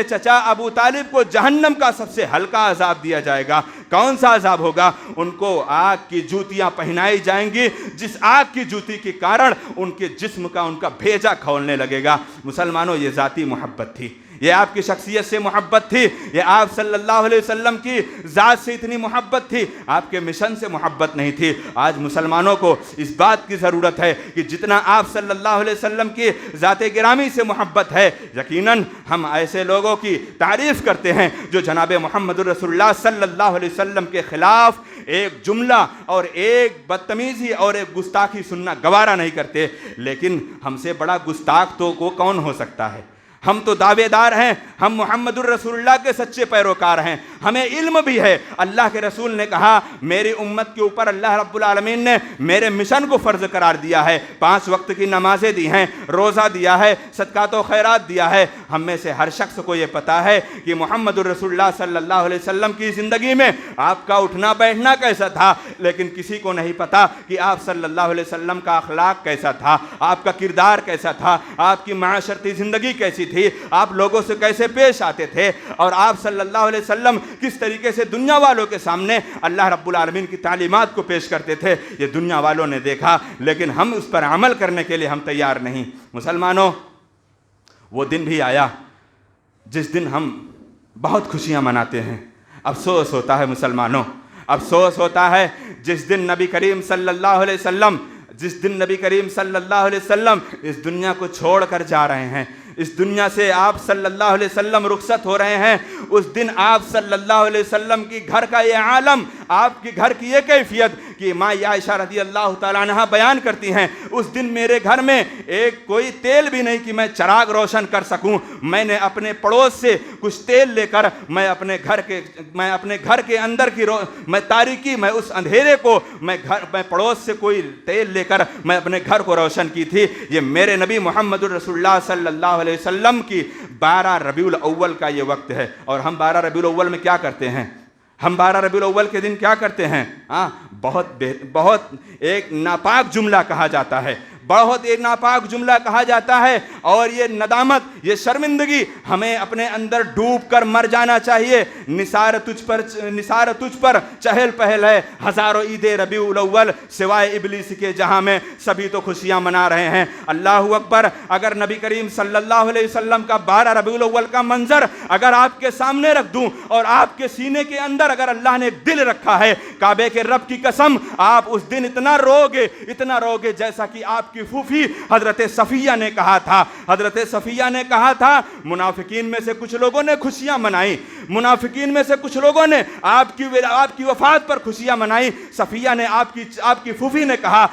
چچا ابو طالب کو جہنم کا سب سے ہلکا عذاب دیا جائے گا. کون سا عذاب ہوگا؟ ان کو آگ کی جوتیاں پہنائی جائیں گی, جس آگ کی جوتی کے کارن ان کے جسم کا ان کا بھیجا کھولنے لگے گا. مسلمانوں یہ ذاتی محبت تھی, یہ آپ کی شخصیت سے محبت تھی, یہ آپ صلی اللہ علیہ وسلم کی ذات سے اتنی محبت تھی, آپ کے مشن سے محبت نہیں تھی. آج مسلمانوں کو اس بات کی ضرورت ہے کہ جتنا آپ صلی اللہ علیہ وسلم کی ذات گرامی سے محبت ہے, یقیناً ہم ایسے لوگوں کی تعریف کرتے ہیں جو جناب محمد رسول اللہ صلی اللہ علیہ وسلم کے خلاف ایک جملہ اور ایک بدتمیزی اور ایک گستاخی سننا گوارا نہیں کرتے. لیکن ہم سے بڑا گستاخ تو کو کون ہو سکتا ہے؟ ہم تو دعوے دار ہیں, ہم محمد الرسول اللہ کے سچے پیروکار ہیں, ہمیں علم بھی ہے. اللہ کے رسول نے کہا میری امت کے اوپر اللہ رب العالمین نے میرے مشن کو فرض قرار دیا ہے, 5 وقت کی نمازیں دی ہیں, روزہ دیا ہے, صدقات و خیرات دیا ہے. ہم میں سے ہر شخص کو یہ پتا ہے کہ محمد الرسول اللہ صلی اللہ علیہ وسلم کی زندگی میں آپ کا اٹھنا بیٹھنا کیسا تھا, لیکن کسی کو نہیں پتا کہ آپ صلی اللہ علیہ وسلم کا اخلاق کیسا تھا, آپ کا کردار کیسا تھا, آپ کی معاشرتی زندگی کیسی تھی, آپ لوگوں سے کیسے پیش آتے تھے, اور آپ صلی اللہ علیہ وسلم کس طریقے سے دنیا والوں کے سامنے اللہ رب العالمین کی تعلیمات کو پیش کرتے تھے. یہ دنیا والوں نے دیکھا, لیکن ہم اس پر عمل کرنے کے لیے ہم تیار نہیں. مسلمانوں وہ دن بھی آیا جس دن ہم بہت خوشیاں مناتے ہیں. افسوس ہوتا ہے مسلمانوں, افسوس ہوتا ہے جس دن نبی کریم صلی اللہ علیہ وسلم اس دنیا کو چھوڑ کر جا رہے ہیں, اس دنیا سے آپ صلی اللہ علیہ وسلم رخصت ہو رہے ہیں. اس دن آپ صلی اللہ علیہ وسلم کی گھر کا یہ عالم, آپ کی گھر کی یہ کیفیت کہ ماں عائشہ رضی اللہ تعالیٰ عنہا بیان کرتی ہیں, اس دن میرے گھر میں ایک کوئی تیل بھی نہیں کہ میں چراغ روشن کر سکوں. میں نے اپنے پڑوس سے کچھ تیل لے کر میں اپنے گھر کے اندر کی میں تاریکی, میں اس اندھیرے کو میں پڑوس سے کوئی تیل لے کر میں اپنے گھر کو روشن کی تھی. یہ میرے نبی محمد الرسول اللہ صلی اللہ علیہ وسلم کی 12 ربیع الاول کا یہ وقت ہے. اور ہم 12 ربیع الاول میں کیا کرتے ہیں؟ ہم 12 ربیع الاول کے دن کیا کرتے ہیں؟ بہت ایک ناپاک جملہ کہا جاتا ہے, بہت ایک ناپاک جملہ کہا جاتا ہے, اور یہ ندامت, یہ شرمندگی ہمیں اپنے اندر ڈوب کر مر جانا چاہیے. نثار تجھ پر چہل پہل ہے, ہزاروں عید ربیع الاول سوائے ابلیس کے, جہاں میں سبھی تو خوشیاں منا رہے ہیں. اللہ اکبر. اگر نبی کریم صلی اللہ علیہ وسلم کا 12 ربیع الاول کا منظر اگر آپ کے سامنے رکھ دوں, اور آپ کے سینے کے اندر اگر اللہ نے ایک دل رکھا ہے, کعبے کے رب کی قسم آپ اس دن اتنا روگے جیسا کہ آپ آپ کی پھوپھی حضرت صفیہ نے کہا تھا، حضرت صفیہ نے کہا تھا منافقین میں سے کچھ لوگوں نے خوشیاں منائی، منافقین میں سے کچھ لوگوں نے آپ کی وفات پر خوشیاں منائی۔ صفیہ نے آپ کی پھوپھی نے کہا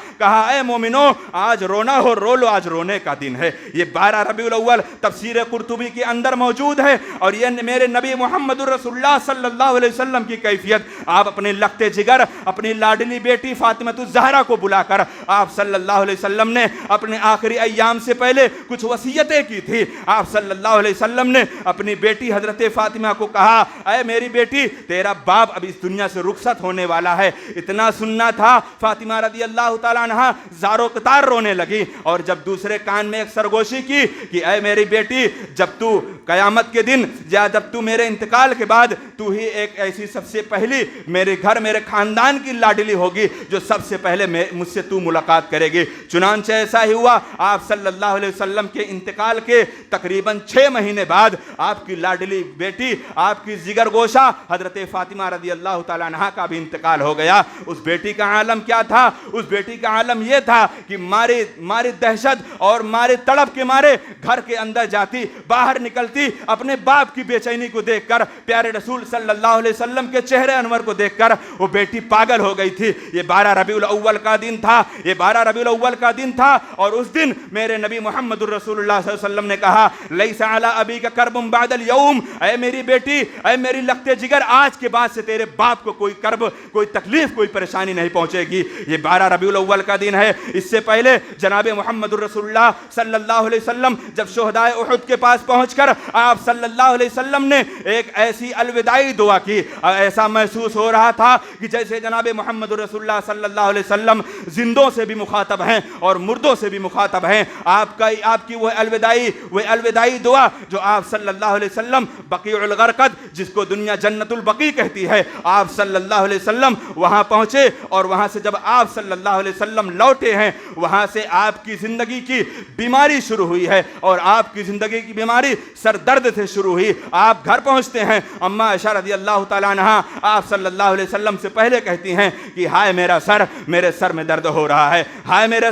اے مومنو آج رونا ہو رو لو، آج رونے کا دن ہے۔ یہ 12 ربیع الاول تفسیر قرطبی کے اندر موجود ہے، اور یہ میرے نبی محمد رسول اللہ صلی اللہ علیہ وسلم کی کیفیت۔ آپ اپنے لخت جگر اپنی لاڈلی بیٹی فاطمہ الزہرا کو بلا کر آپ صلی اللہ علیہ وسلم نے اپنے آخری ایام سے پہلے کچھ وصیتیں کی تھی۔ آپ صلی اللہ علیہ وسلم نے اپنی بیٹی حضرت فاطمہ کو کہا اے میری بیٹی تیرا باپ اب اس دنیا سے رخصت ہونے والا ہے۔ اتنا سننا تھا فاطمہ رضی اللہ تعالیٰ عنہ زارو قطار رونے لگی، اور جب دوسرے کان میں ایک سرگوشی کی کہ اے میری بیٹی جب تو قیامت کے دن یا جب تو میرے انتقال کے بعد تو ہی ایک ایسی سب سے پہلی میرے گھر میرے خاندان کی لاڈلی ہوگی جو سب سے پہلے مجھ سے تو ملاقات کرے گی۔ چنانچہ ایسا ہی ہوا، آپ صلی اللہ علیہ وسلم کے انتقال کے تقریباً 6 مہینے بعد آپ کی لاڈلی بیٹی آپ کی جگر گوشہ حضرت فاطمہ رضی اللہ تعالیٰ عنہ کا بھی انتقال ہو گیا۔ اس بیٹی کا عالم کیا تھا؟ اس بیٹی کا عالم یہ تھا کہ ماری دہشت اور مارے تڑپ کے مارے گھر کے اندر جاتی، باہر نکلتی، اپنے باپ کی بے چینی کو دیکھ کر، پیارے رسول صلی اللہ علیہ وسلم کے چہرے انور کو دیکھ کر وہ بیٹی پاگل ہو گئی تھی۔ یہ 12 ربیع الاول کا دن تھا، یہ 12 ربیع الاول کا دن تھا، اور اس دن میرے نبی محمد الرسول اللہ صلی اللہ علیہ وسلم نے کہا لیس علی ابیک کرب بعد اليوم، اے میری بیٹی، اے میری لخت جگر، آج کے بعد سے تیرے باپ کو کوئی کرب، کوئی تکلیف، کوئی پریشانی نہیں پہنچے گی۔ یہ 12 ربیع الاول کا دن ہے۔ اس سے پہلے جناب محمد الرسول اللہ صلی اللہ علیہ وسلم جب شہدائے احد کے پاس پہنچ کر آپ صلی اللہ علیہ وسلم نے ایک ایسی الوداعی دعا کی، ایسا محسوس ہو رہا تھا کہ جیسے جناب محمد الرسول اللہ صلی اللہ علیہ وسلم زندوں سے بھی مخاطب ہیں اور مردوں سے بھی مخاطب ہیں۔ آپ کی وہ الوداعی دعا جو آپ صلی اللہ علیہ وسلم بقیع الغرقد، جس کو دنیا جنت البقیع کہتی ہے، آپ صلی اللہ علیہ وسلم وہاں پہنچے، اور وہاں سے جب آپ صلی اللہ علیہ وسلم لوٹے ہیں وہاں سے آپ کی زندگی کی بیماری شروع ہوئی ہے، اور آپ کی زندگی کی بیماری سر درد سے شروع ہوئی۔ آپ گھر پہنچتے ہیں، اما عائشہ رضی اللہ تعالیٰ عنہ آپ صلی اللہ علیہ وسلم سے پہلے کہتی ہیں کہ ہائے میرا سر، میرے سر میں درد ہو رہا ہے، ہائے میرے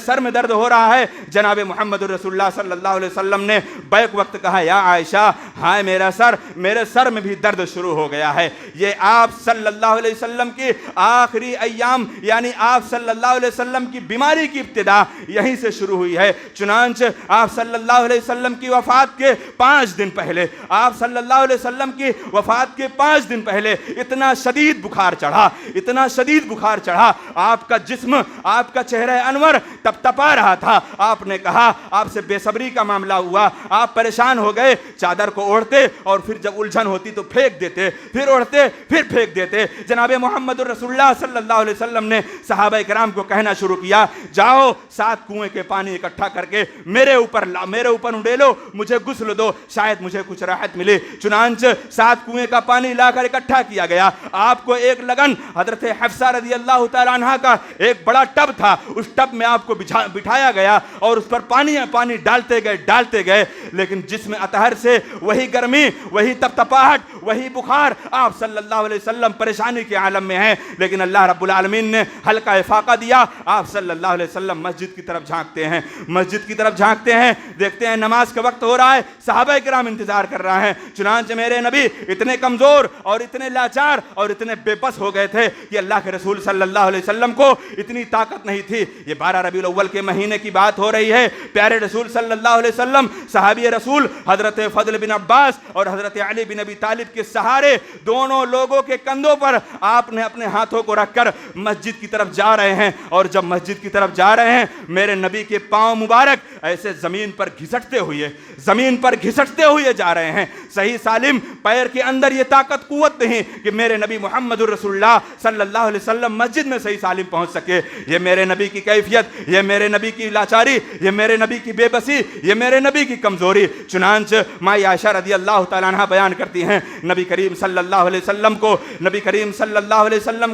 سر میں درد ہو رہا ہے۔ جناب محمد رسول اللہ صلی اللہ علیہ وسلم نے بیک وقت کہا یا عائشہ ہائے میرا سر، میرے سر میں بھی درد شروع ہو گیا ہے۔ یہ آپ صلی اللہ علیہ وسلم کی آخری ایام، یعنی آپ صلی اللہ علیہ وسلم کی بیماری کی ابتدا یہیں سے شروع ہوئی ہے۔ چنانچہ آپ صلی اللہ علیہ وسلم کی وفات کے 5 دن پہلے، آپ صلی اللہ علیہ وسلم کی وفات کے 5 دن پہلے اتنا شدید بخار چڑھا، آپ کا جسم، آپ کا چہرہ انور تپتپا رہا تھا۔ آپ نے کہا آپ سے بے صبری کا معاملہ ہوا، آپ پریشان ہو گئے، چادر کو اوڑھتے اور پھر جب الجھن ہوتی تو پھینک دیتے، پھر اوڑھتے پھر پھینک دیتے۔ جناب محمد رسول اللہ صلی اللہ علیہ وسلم نے صحابہ کرام کو کہنا شروع کیا جاؤ 7 کنویں کے پانی اکٹھا کر کے میرے اوپر انڈیلو، مجھے غسل دو، شاید مجھے کچھ راحت ملے۔ چنانچہ 7 کنویں کا پانی لا کر اکٹھا کیا گیا۔ آپ کو ایک لگن حضرت حفصہ رضی اللہ تعالیٰ عنہ کا ایک بڑا ٹب تھا، اس ٹب میں آپ کو بٹھایا گیا اور اس پر پانی ڈالتے گئے، لیکن جسم اطہر سے وہی گرمی، وہی تپتپاہٹ، وہی بخار، آپ صلی اللہ علیہ وسلم پریشانی کے عالم میں ہیں، لیکن اللہ رب العالمین نے ہلکا افاقہ دیا۔ آپ صلی اللہ علیہ وسلم مسجد کی طرف جھانکتے ہیں، دیکھتے ہیں نماز کا وقت ہو رہا ہے، صحابہ کرام انتظار کر رہے ہیں۔ چنانچہ میرے نبی اتنے کمزور اور اتنے لاچار اور اتنے بے بس ہو گئے تھے کہ اللہ کے رسول صلی اللہ علیہ وسلم کو اتنی طاقت نہیں تھی۔ یہ 12 ربیع الاول کے مہینے کی بات ہو رہی ہے۔ پیارے رسول صلی اللہ علیہ وسلم، صحابی رسول حضرت فضل بن عباس اور حضرت علی بن ابی طالب کے سہارے دونوں لوگوں کے کندھوں پر آپ نے اپنے ہاتھوں کو رکھ کر مسجد کی طرف جا رہے ہیں، اور جب مسجد کی طرف جا رہے ہیں میرے نبی کے پاؤں مبارک ایسے زمین پر گھسٹتے ہوئے جا رہے ہیں۔ صحیح سالم پیر کے اندر یہ طاقت قوت نہیں کہ میرے نبی محمد رسول اللہ صلی اللہ علیہ وسلم مسجد میں صحیح سالم پہنچ سکے۔ یہ میرے نبی کی کیفیت، یہ میرے نبی کی لاچاری، یہ میرے نبی کی بے بسی، یہ میرے نبی کی کمزوری۔ چنانچہ ماں عائشہ رضی اللہ تعالیٰ عنہ بیان کرتی ہیں نبی کریم صلی اللہ علیہ وسلم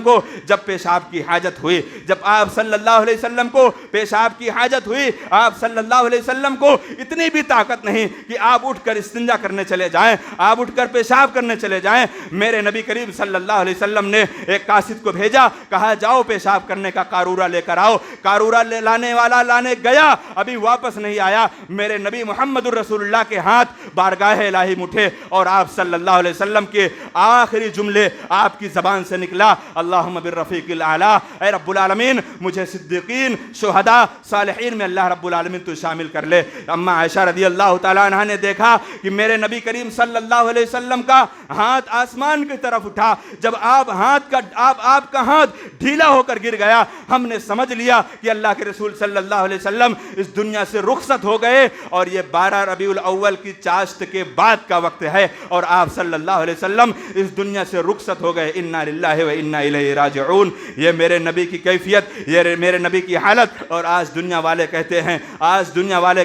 کو جب پیشاب کی حاجت ہوئی، جب آپ صلی اللہ علیہ وسلم کو پیشاب کی حاجت ہوئی، آپ صلی اللہ علیہ وسلم کو اتنی بھی طاقت نہیں کہ آپ اٹھ کر استنجا کرنے چلے جائیں۔ جائیں, آپ اٹھ کر پیشاب کرنے چلے جائیں. میرے نبی کریم صلی اللہ علیہ وسلم نے ایک قاصد کو بھیجا, کہا جاؤ پیشاب کرنے کا قارورہ لے کر آؤ. قارورہ لانے والا لانے گیا, ابھی واپس نہیں آیا. میرے نبی محمد الرسول اللہ کے ہاتھ بارگاہ الہی میں اٹھے اور آپ صلی اللہ علیہ وسلم کے آخری جملے آپ کی زبان سے نکلا, اللہم بالرفیق الاعلیٰ, اے رب العالمین مجھے صدیقین, شہداء, صالحین میں اللہ رب العالمین تو شامل کر لے. اما عائشہ رضی اللہ تعالیٰ عنہ نے دیکھا کہ میرے نبی کریم صلی اللہ علیہ وسلم کا ہاتھ آسمان کی طرف اٹھا. جب آپ کا ہاتھ ڈھیلا ہو کر گر گیا, ہم نے سمجھ لیا کہ اللہ کے رسول صلی اللہ علیہ وسلم اس دنیا سے رخصت ہو گئے, اور یہ 12 ربیع الاول کی چاشت کے بعد کا وقت ہے, اور آپ صلی اللہ علیہ وسلم اس دنیا سے رخصت ہو گئے. انا للہ و انا الیہ راجعون. یہ میرے نبی کی کیفیت, یہ میرے نبی کی حالت. اور آج دنیا والے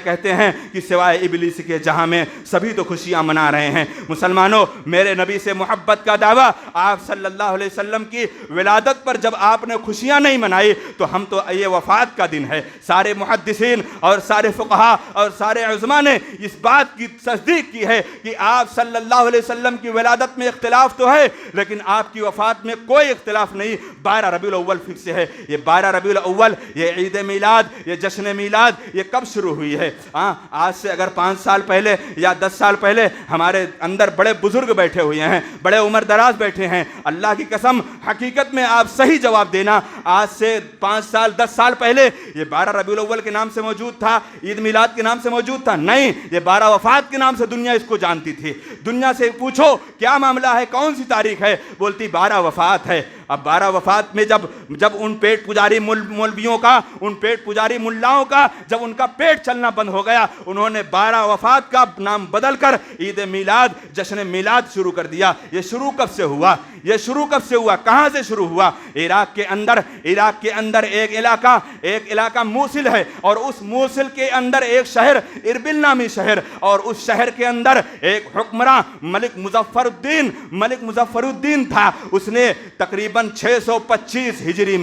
کہتے ہیں کہ سوائے ابلیس کے جہاں میں سبھی تو خوشیاں منا رہے ہیں. مسلمانوں, میرے نبی سے محبت کا دعویٰ, آپ صلی اللہ علیہ وسلم کی ولادت پر جب آپ نے خوشیاں نہیں منائی تو ہم تو یہ وفات کا دن ہے. سارے محدثین اور سارے فقہاء اور سارے علماء نے اس بات کی تصدیق کی ہے کہ آپ صلی اللہ علیہ وسلم کی ولادت میں اختلاف تو ہے, لیکن آپ کی وفات میں کوئی اختلاف نہیں. 12 ربیع الاول فکس ہے. یہ 12 ربیع الاول, یہ عید میلاد, یہ جشن میلاد, یہ کب شروع ہوئی ہے؟ آج سے اگر 5 سال پہلے یا 10 سال پہلے ہمارے اندر بڑے بزرگ بیٹھے ہوئے ہیں, بڑے عمر دراز بیٹھے ہیں, اللہ کی قسم حقیقت میں آپ صحیح جواب دینا. آج سے 5 سال 10 سال پہلے یہ 12 ربیع الاول کے نام سے موجود تھا, عید میلاد کے نام سے موجود تھا؟ نہیں, یہ 12 وفات کے نام سے دنیا اس کو جانتی تھی. دنیا سے پوچھو کیا معاملہ ہے, کون سی تاریخ ہے, بولتی 12 وفات ہے. اب 12 وفات میں جب ان پیٹ پجاری مولویوں کا, ان پیٹ پجاری ملاؤں کا جب ان کا پیٹ چلنا بند ہو گیا, انہوں نے 12 وفات کا نام بدل کر عید میلاد, جشن میلاد شروع کر دیا. یہ شروع کب سے ہوا؟ کہاں سے شروع ہوا؟ عراق کے اندر ایک علاقہ موصل ہے, اور اس موصل کے اندر ایک شہر اربل نامی شہر, اور اس شہر کے اندر ایک حکمراں ملک مظفر الدین تھا. اس نے تقریباً 625 ہجری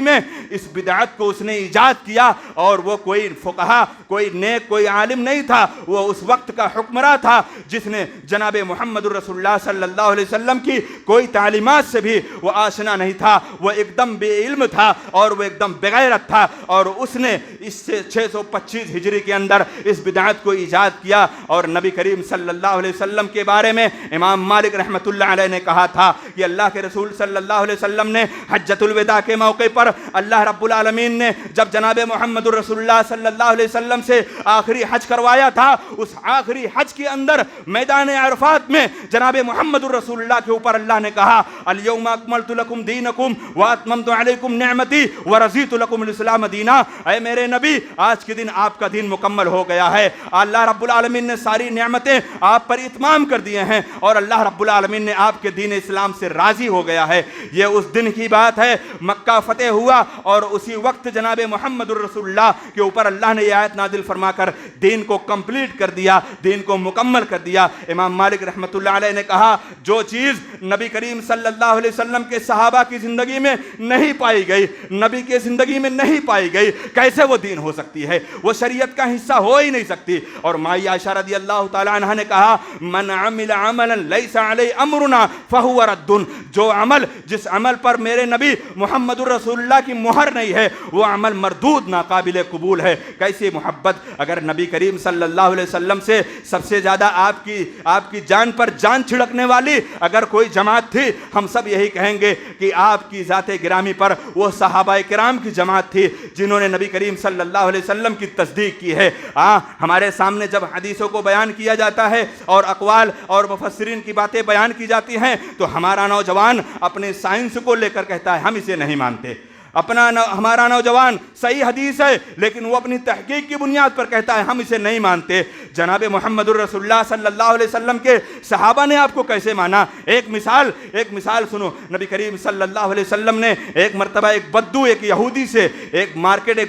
میں اس بدعت کو اس نے ایجاد کیا, اور وہ کوئی فقہا, کوئی نیک, کوئی عالم نہیں تھا. وہ اس وقت کا حکمراں تھا جس نے جناب محمد الرسول اللہ صلی اللہ علیہ وسلم کی کوئی تعلیمات سے بھی وہ آشنا نہیں تھا. وہ ایک دم بے علم تھا اور وہ ایک دم بغیرت تھا, اور اس نے اس سے 625 ہجری کے اندر اس بدعت کو ایجاد کیا. اور نبی کریم صلی اللہ علیہ وسلم کے بارے میں امام مالک رحمۃ اللہ علیہ نے کہا تھا کہ اللہ کے رسول صلی اللہ علیہ وسلم نے حجۃ الوداع کے موقع پر اللہ رب العالمین نے جب جناب محمد الرسول اللہ صلی اللہ علیہ وسلم سے آخری حج کروایا تھا, اس آخری حج کے اندر میدان عرفات میں جناب محمد الرسول اللہ کے اوپر اللہ نے کہا, الیوم اکملت لکم دینکم واتممت علیکم نعمتی ورضیت لکم الاسلام دینا. اے میرے نبی, آج کے دن آپ کا دین مکمل ہو گیا ہے. اللہ رب العالمین نے ساری نعمتیں آپ پر اتمام کر دیے ہیں, اور اللہ رب العالمین نے آپ کے دین اسلام سے راضی ہو گیا ہے. یہ اس دن کی بات ہے, مکہ فتح ہوا, اور اسی وقت جناب محمد الرسول اللہ کے اوپر اللہ نے یہ آیت نازل فرما کر دین کو کمپلیٹ کر دیا, دین کو مکمل کر دیا. امام مالک رحمۃ اللہ علیہ نے کہا, جو چیز نبی کریم صلی اللہ علیہ وسلم کے صحابہ کی زندگی میں نہیں پائی گئی, نبی کے زندگی میں نہیں پائی گئی, کیسے وہ دین ہو سکتی ہے؟ وہ شریعت کا حصہ ہو ہی نہیں سکتی. اور مائی عائشہ رضی اللہ تعالی عنہ نے کہا, من عمل عملا لیس علی امرنا فہو رد. جو عمل, جس عمل پر میرے نبی محمد الرسول اللہ کی مہر نہیں ہے, وہ عمل مردود, ناقابل قبول ہے. کیسی محبت! اگر نبی کریم صلی اللہ علیہ وسلم سے سب سے زیادہ آپ کی جان پر جان چھڑکنے والی اگر کوئی جماعت تھی, ہم سب یہی کہیں گے کہ آپ کی ذات گرامی پر وہ صحابہ کرام کی جماعت تھی جنہوں نے نبی کریم صلی اللہ علیہ وسلم کی تصدیق کی ہے. ہمارے سامنے جب حدیثوں کو بیان کیا جاتا ہے اور اقوال اور مفسرین کی باتیں بیان کی جاتی ہیں, تو ہمارا نوجوان اپنے سائنس کو لے کر کہتا ہے ہم اسے نہیں مانتے. ہمارا نوجوان صحیح حدیث ہے لیکن وہ اپنی تحقیق کی بنیاد پر کہتا ہے ہم اسے نہیں مانتے. جناب محمد الرسول اللہ صلی اللہ علیہ وسلم کے صحابہ نے آپ کو کیسے مانا؟ ایک مثال سنو. نبی کریم صلی اللہ علیہ وسلم نے ایک مرتبہ ایک بدو, ایک یہودی سے ایک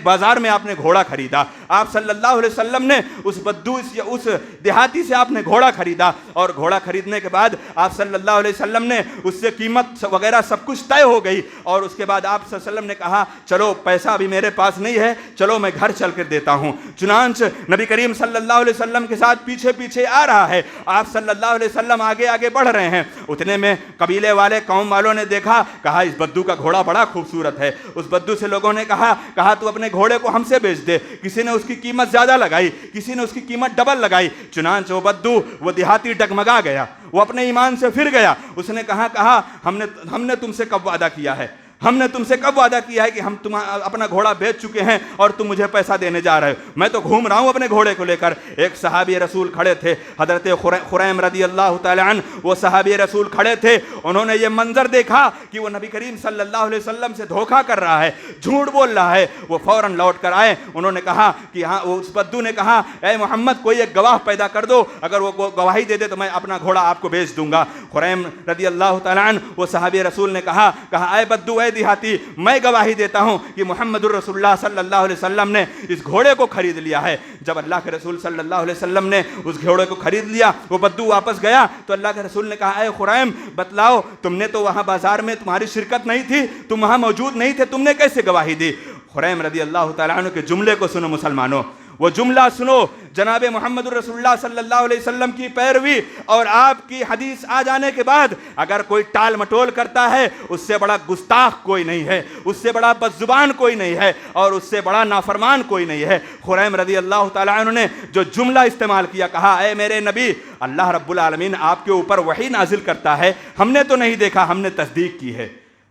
بازار میں آپ نے گھوڑا خریدا. آپ صلی اللہ علیہ وسلم نے اس بدو, اس دیہاتی سے آپ نے گھوڑا خریدا, اور گھوڑا خریدنے کے بعد آپ صلی اللہ علیہ وسلم نے اس سے قیمت وغیرہ سب کچھ طے ہو گئی, اور اس کے بعد آپ صلی اللہ علیہ وسلم نے کہا چلو پیسہ ابھی میرے پاس نہیں ہے, چلو میں گھر چل کر دیتا ہوں. چنانچہ نبی کریم صلی اللہ علیہ وسلم وسلم کے ساتھ پیچھے پیچھے آ رہا ہے، آپ صلی اللہ علیہ وسلم آگے آگے بڑھ رہے ہیں۔ اتنے میں قبیلے والے، قوم والوں نے دیکھا، کہا اس بدو کا گھوڑا بڑا خوبصورت ہے۔ اس بدو سے لوگوں نے کہا تو اپنے گھوڑے کو ہم سے بیچ دے۔ کسی نے اس کی قیمت زیادہ لگائی، کسی نے اس کی قیمت ڈبل لگائی، چنانچہ وہ بدو، وہ دیہاتی ڈگمگا گیا، وہ اپنے ایمان سے پھر گیا۔ اس نے کہا ہم نے تم سے کب وعدہ کیا ہے، ہم نے تم سے کب وعدہ کیا ہے کہ ہم اپنا گھوڑا بیچ چکے ہیں اور تم مجھے پیسہ دینے جا رہے ہو؟ میں تو گھوم رہا ہوں اپنے گھوڑے کو لے کر۔ ایک صحابی رسول کھڑے تھے، حضرت خریم رضی اللہ تعالی عنہ، وہ صحابی رسول کھڑے تھے۔ انہوں نے یہ منظر دیکھا کہ وہ نبی کریم صلی اللہ علیہ وسلم سے دھوکہ کر رہا ہے، جھوٹ بول رہا ہے۔ وہ فوراً لوٹ کر آئے۔ انہوں نے کہا کہ ہاں، اس بدو نے کہا اے محمد کوئی ایک گواہ پیدا کر دو، اگر وہ گواہی دے دے تو میں اپنا گھوڑا آپ کو بیچ دوں گا۔ خریم رضی اللہ تعالی عنہ، وہ صحابی رسول نے کہا اے بدو، اے دیہاتی، میں گواہی دیتا ہوں کہ محمد الرسول اللہ صلی اللہ علیہ وسلم نے اس گھوڑے کو خرید لیا ہے۔ جب اللہ کے رسول صلی اللہ علیہ وسلم نے اس گھوڑے کو خرید لیا، وہ بدو واپس گیا تو اللہ کے رسول نے کہا اے خریم بتلاؤ، تم نے تو وہاں بازار میں تمہاری شرکت نہیں تھی، تم وہاں موجود نہیں تھے، تم نے کیسے گواہی دی؟ خریم رضی اللہ تعالیٰ عنہ کے جملے کو سنو مسلمانوں، وہ جملہ سنو، جناب محمد الرسول اللہ صلی اللہ علیہ وسلم کی پیروی اور آپ کی حدیث آ جانے کے بعد اگر کوئی ٹال مٹول کرتا ہے، اس سے بڑا گستاخ کوئی نہیں ہے، اس سے بڑا بدزبان کوئی نہیں ہے، اور اس سے بڑا نافرمان کوئی نہیں ہے۔ خریم رضی اللہ تعالیٰ عنہ نے جو جملہ استعمال کیا، کہا اے میرے نبی، اللہ رب العالمین آپ کے اوپر وحی نازل کرتا ہے، ہم نے تو نہیں دیکھا، ہم نے تصدیق کی ہے،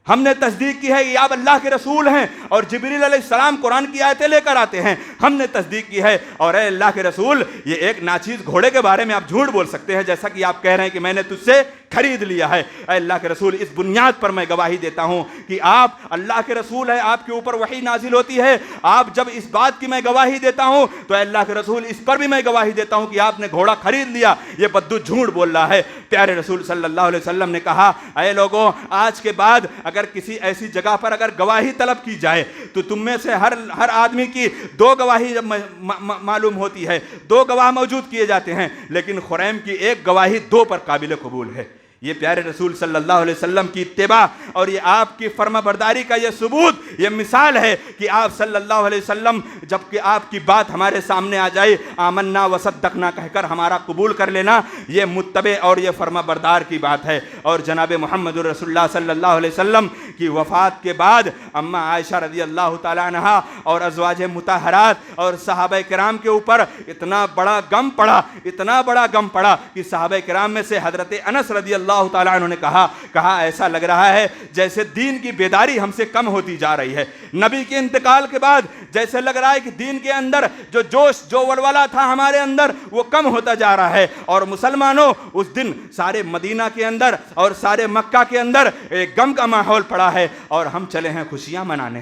ہم نے تصدیق کی ہے کہ آپ اللہ کے رسول ہیں، اور جبریل علیہ السلام قرآن کی آیتیں لے کر آتے ہیں، ہم نے تصدیق کی ہے۔ اور اے اللہ کے رسول، یہ ایک ناچیز گھوڑے کے بارے میں آپ جھوٹ بول سکتے ہیں، جیسا کہ آپ کہہ رہے ہیں کہ میں نے تجھ سے خرید لیا ہے۔ اے اللہ کے رسول، اس بنیاد پر میں گواہی دیتا ہوں کہ آپ اللہ کے رسول ہیں، آپ کے اوپر وحی نازل ہوتی ہے۔ آپ جب اس بات کی میں گواہی دیتا ہوں تو اے اللہ کے رسول، اس پر بھی میں گواہی دیتا ہوں کہ آپ نے گھوڑا خرید لیا، یہ بدو جھوٹ بول رہا ہے۔ پیارے رسول صلی اللہ علیہ وسلم نے کہا اے لوگوں، آج کے بعد اگر کسی ایسی جگہ پر اگر گواہی طلب کی جائے تو تم میں سے ہر آدمی کی 2 گواہی جب معلوم ہوتی ہے، 2 گواہ موجود کیے جاتے ہیں، لیکن خریم کی 1 گواہی 2 پر قابل قبول ہے۔ یہ پیارے رسول صلی اللہ علیہ وسلم کی اتباع اور یہ آپ کی فرما برداری کا یہ ثبوت، یہ مثال ہے کہ آپ صلی اللہ علیہ وسلم جب کہ آپ کی بات ہمارے سامنے آ جائے، آمنا وصدقنا کہہ کر ہمارا قبول کر لینا، یہ متبع اور یہ فرما بردار کی بات ہے۔ اور جناب محمد رسول اللہ صلی اللہ علیہ وسلم کی وفات کے بعد اماں عائشہ رضی اللہ تعالیٰ عنہا اور ازواج مطہرات اور صحابہ کرام کے اوپر اتنا بڑا غم پڑا کہ صحابہ کرام میں سے حضرت انس رضی اللہ تعالیٰ عنہ نے کہا ایسا لگ رہا ہے جیسے دین کی بیداری ہم سے کم ہوتی جا رہی ہے۔ نبی کے انتقال کے بعد جیسے لگ رہا ہے کہ دین کے اندر جو جوش، جو ولولہ تھا ہمارے اندر، وہ کم ہوتا جا رہا ہے۔ اور مسلمانوں، اس دن سارے مدینہ کے اندر اور سارے مکہ کے اندر ایک غم کا ماحول پڑا ہے، اور ہم چلے ہیں خوشیاں منانے۔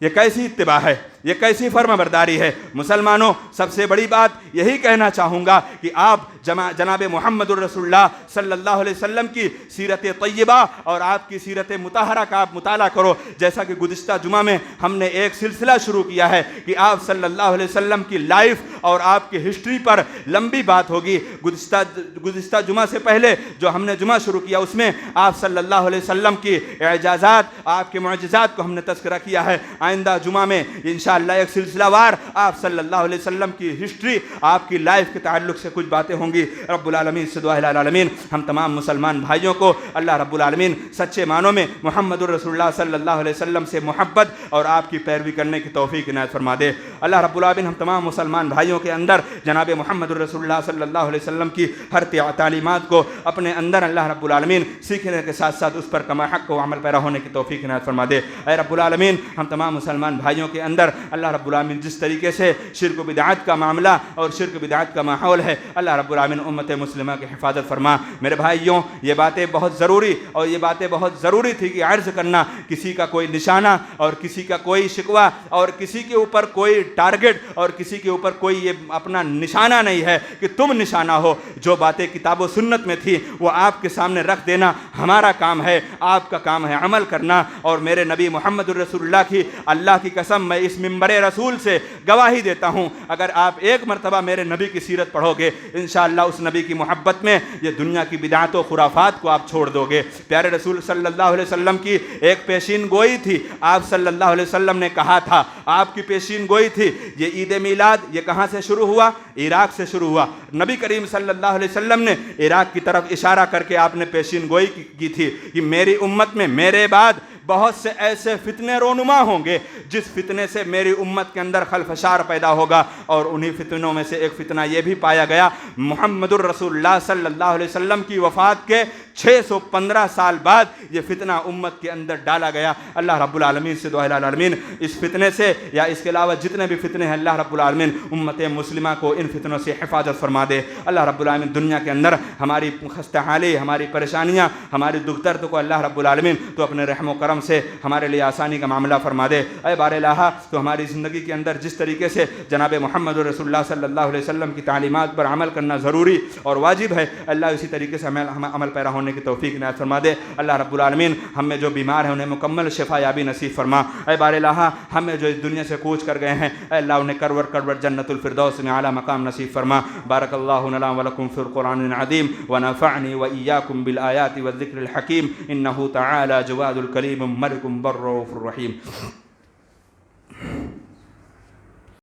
یہ کیسی اتباع ہے، یہ کیسی فرما برداری ہے؟ مسلمانوں، سب سے بڑی بات یہی کہنا چاہوں گا کہ آپ جناب محمد الرسول اللہ صلی اللہ علیہ وسلم کی سیرت طیبہ اور آپ کی سیرت مطہرہ کا آپ مطالعہ کرو۔ جیسا کہ گزشتہ جمعہ میں ہم نے ایک سلسلہ شروع کیا ہے کہ آپ صلی اللہ علیہ وسلم کی لائف اور آپ کی ہسٹری پر لمبی بات ہوگی۔ گزشتہ جمعہ سے پہلے جو ہم نے جمعہ شروع کیا، اس میں آپ صلی اللہ علیہ وسلم کی اعجازات، آپ کے معجزات کو ہم نے تذکرہ کیا ہے۔ آئندہ جمعہ میں انشاءاللہ ایک سلسلہ وار آپ صلی اللہ علیہ وسلم کی ہسٹری، آپ کی لائف کے تعلق سے کچھ باتیں ہوں گی۔ رب العالمین سے دعا ہے العالمین ہم تمام مسلمان بھائیوں کو اللہ رب العالمین سچے معنوں میں محمد الرسول اللہ صلی اللہ علیہ وسلم سے محبت اور آپ کی پیروی کرنے کی توفیق عنایت فرما دے۔ اللہ رب العالمین ہم تمام مسلمان بھائیوں کے اندر جناب محمد الرسول اللہ صلی اللہ علیہ وسلم کی ہر تعلیمات کو اپنے اندر اللہ رب العالمین سیکھنے کے ساتھ ساتھ اس پر کما حق و عمل پیرا ہونے کی توفیق عنایت فرما دے۔ اے رب العالمین ہم تمام مسلمان بھائیوں کے اندر اللہ رب العالمین جس طریقے سے شرک و بدعات کا معاملہ اور شرک و بدعات کا ماحول ہے، اللہ رب العالمین امت مسلمہ کی حفاظت فرما۔ میرے بھائیوں، یہ باتیں بہت ضروری تھی کہ عرض کرنا، کسی کا کوئی نشانہ اور کسی کا کوئی شکوہ اور کسی کے اوپر کوئی ٹارگٹ اور کسی کے اوپر کوئی یہ اپنا نشانہ نہیں ہے کہ تم نشانہ ہو۔ جو باتیں کتاب و سنت میں تھی وہ آپ کے سامنے رکھ دینا ہمارا کام ہے، آپ کا کام ہے عمل کرنا۔ اور میرے نبی محمد الرسول اللہ کی اللہ کی قسم میں اس منبر رسول سے گواہی دیتا ہوں، اگر آپ ایک مرتبہ میرے نبی کی سیرت پڑھو گے، انشاءاللہ انشاءاللہ اس نبی کی محبت میں یہ دنیا کی بدعات و خرافات کو آپ چھوڑ دو گے۔ پیارے رسول صلی اللہ علیہ وسلم کی ایک پیشین گوئی تھی، آپ صلی اللہ علیہ وسلم نے کہا تھا، آپ کی پیشین گوئی تھی، یہ عید میلاد یہ کہاں سے شروع ہوا؟ عراق سے شروع ہوا۔ نبی کریم صلی اللہ علیہ وسلم نے عراق کی طرف اشارہ کر کے آپ نے پیشین گوئی کی تھی کہ میری امت میں میرے بعد بہت سے ایسے فتنے رونما ہوں گے جس فتنے سے میری امت کے اندر خلفشار پیدا ہوگا، اور انہی فتنوں میں سے ایک فتنہ یہ بھی پایا گیا، محمد الرسول اللہ صلی اللہ علیہ وسلم کی وفات کے 615 سال بعد یہ فتنہ امت کے اندر ڈالا گیا۔ اللہ رب العالمین سے دعا العالمین اس فتنے سے یا اس کے علاوہ جتنے بھی فتنے ہیں اللہ رب العالمین امت مسلمہ کو ان فتنوں سے حفاظت فرما دے۔ اللہ رب العالمین دنیا کے اندر ہماری خستہ حالی، ہماری پریشانیاں، ہماری دکھ درد کو اللہ رب العالمین تو اپنے رحم و کرم سے ہمارے لیے آسانی کا معاملہ فرما دے۔ اے بار الہ تو ہماری زندگی کے اندر جس طریقے سے جناب محمد رسول اللہ صلی اللہ علیہ وسلم کی تعلیمات پر عمل کرنا ضروری اور واجب ہے، اللہ اسی طریقے سے ہمیں عمل پیرا ہونے کی توفیق عنایت فرما دے۔ اللہ رب العالمین ہم میں جو بیمار ہیں انہیں مکمل شفا یابی نصیب فرما۔ اے بار الہ ہمیں جو اس دنیا سے کوچ کر گئے ہیں اے اللہ انہیں کرور کرور جنت الفردوس میں اعلیٰ مقام نصیب فرما۔ بارک اللہ لنا ولکم فی القرآن العظیم ونفعنی وإیاکم بالآیات والذکر الحکیم انہ تعالی جواد الکریم ملک بر رؤوف رحیم۔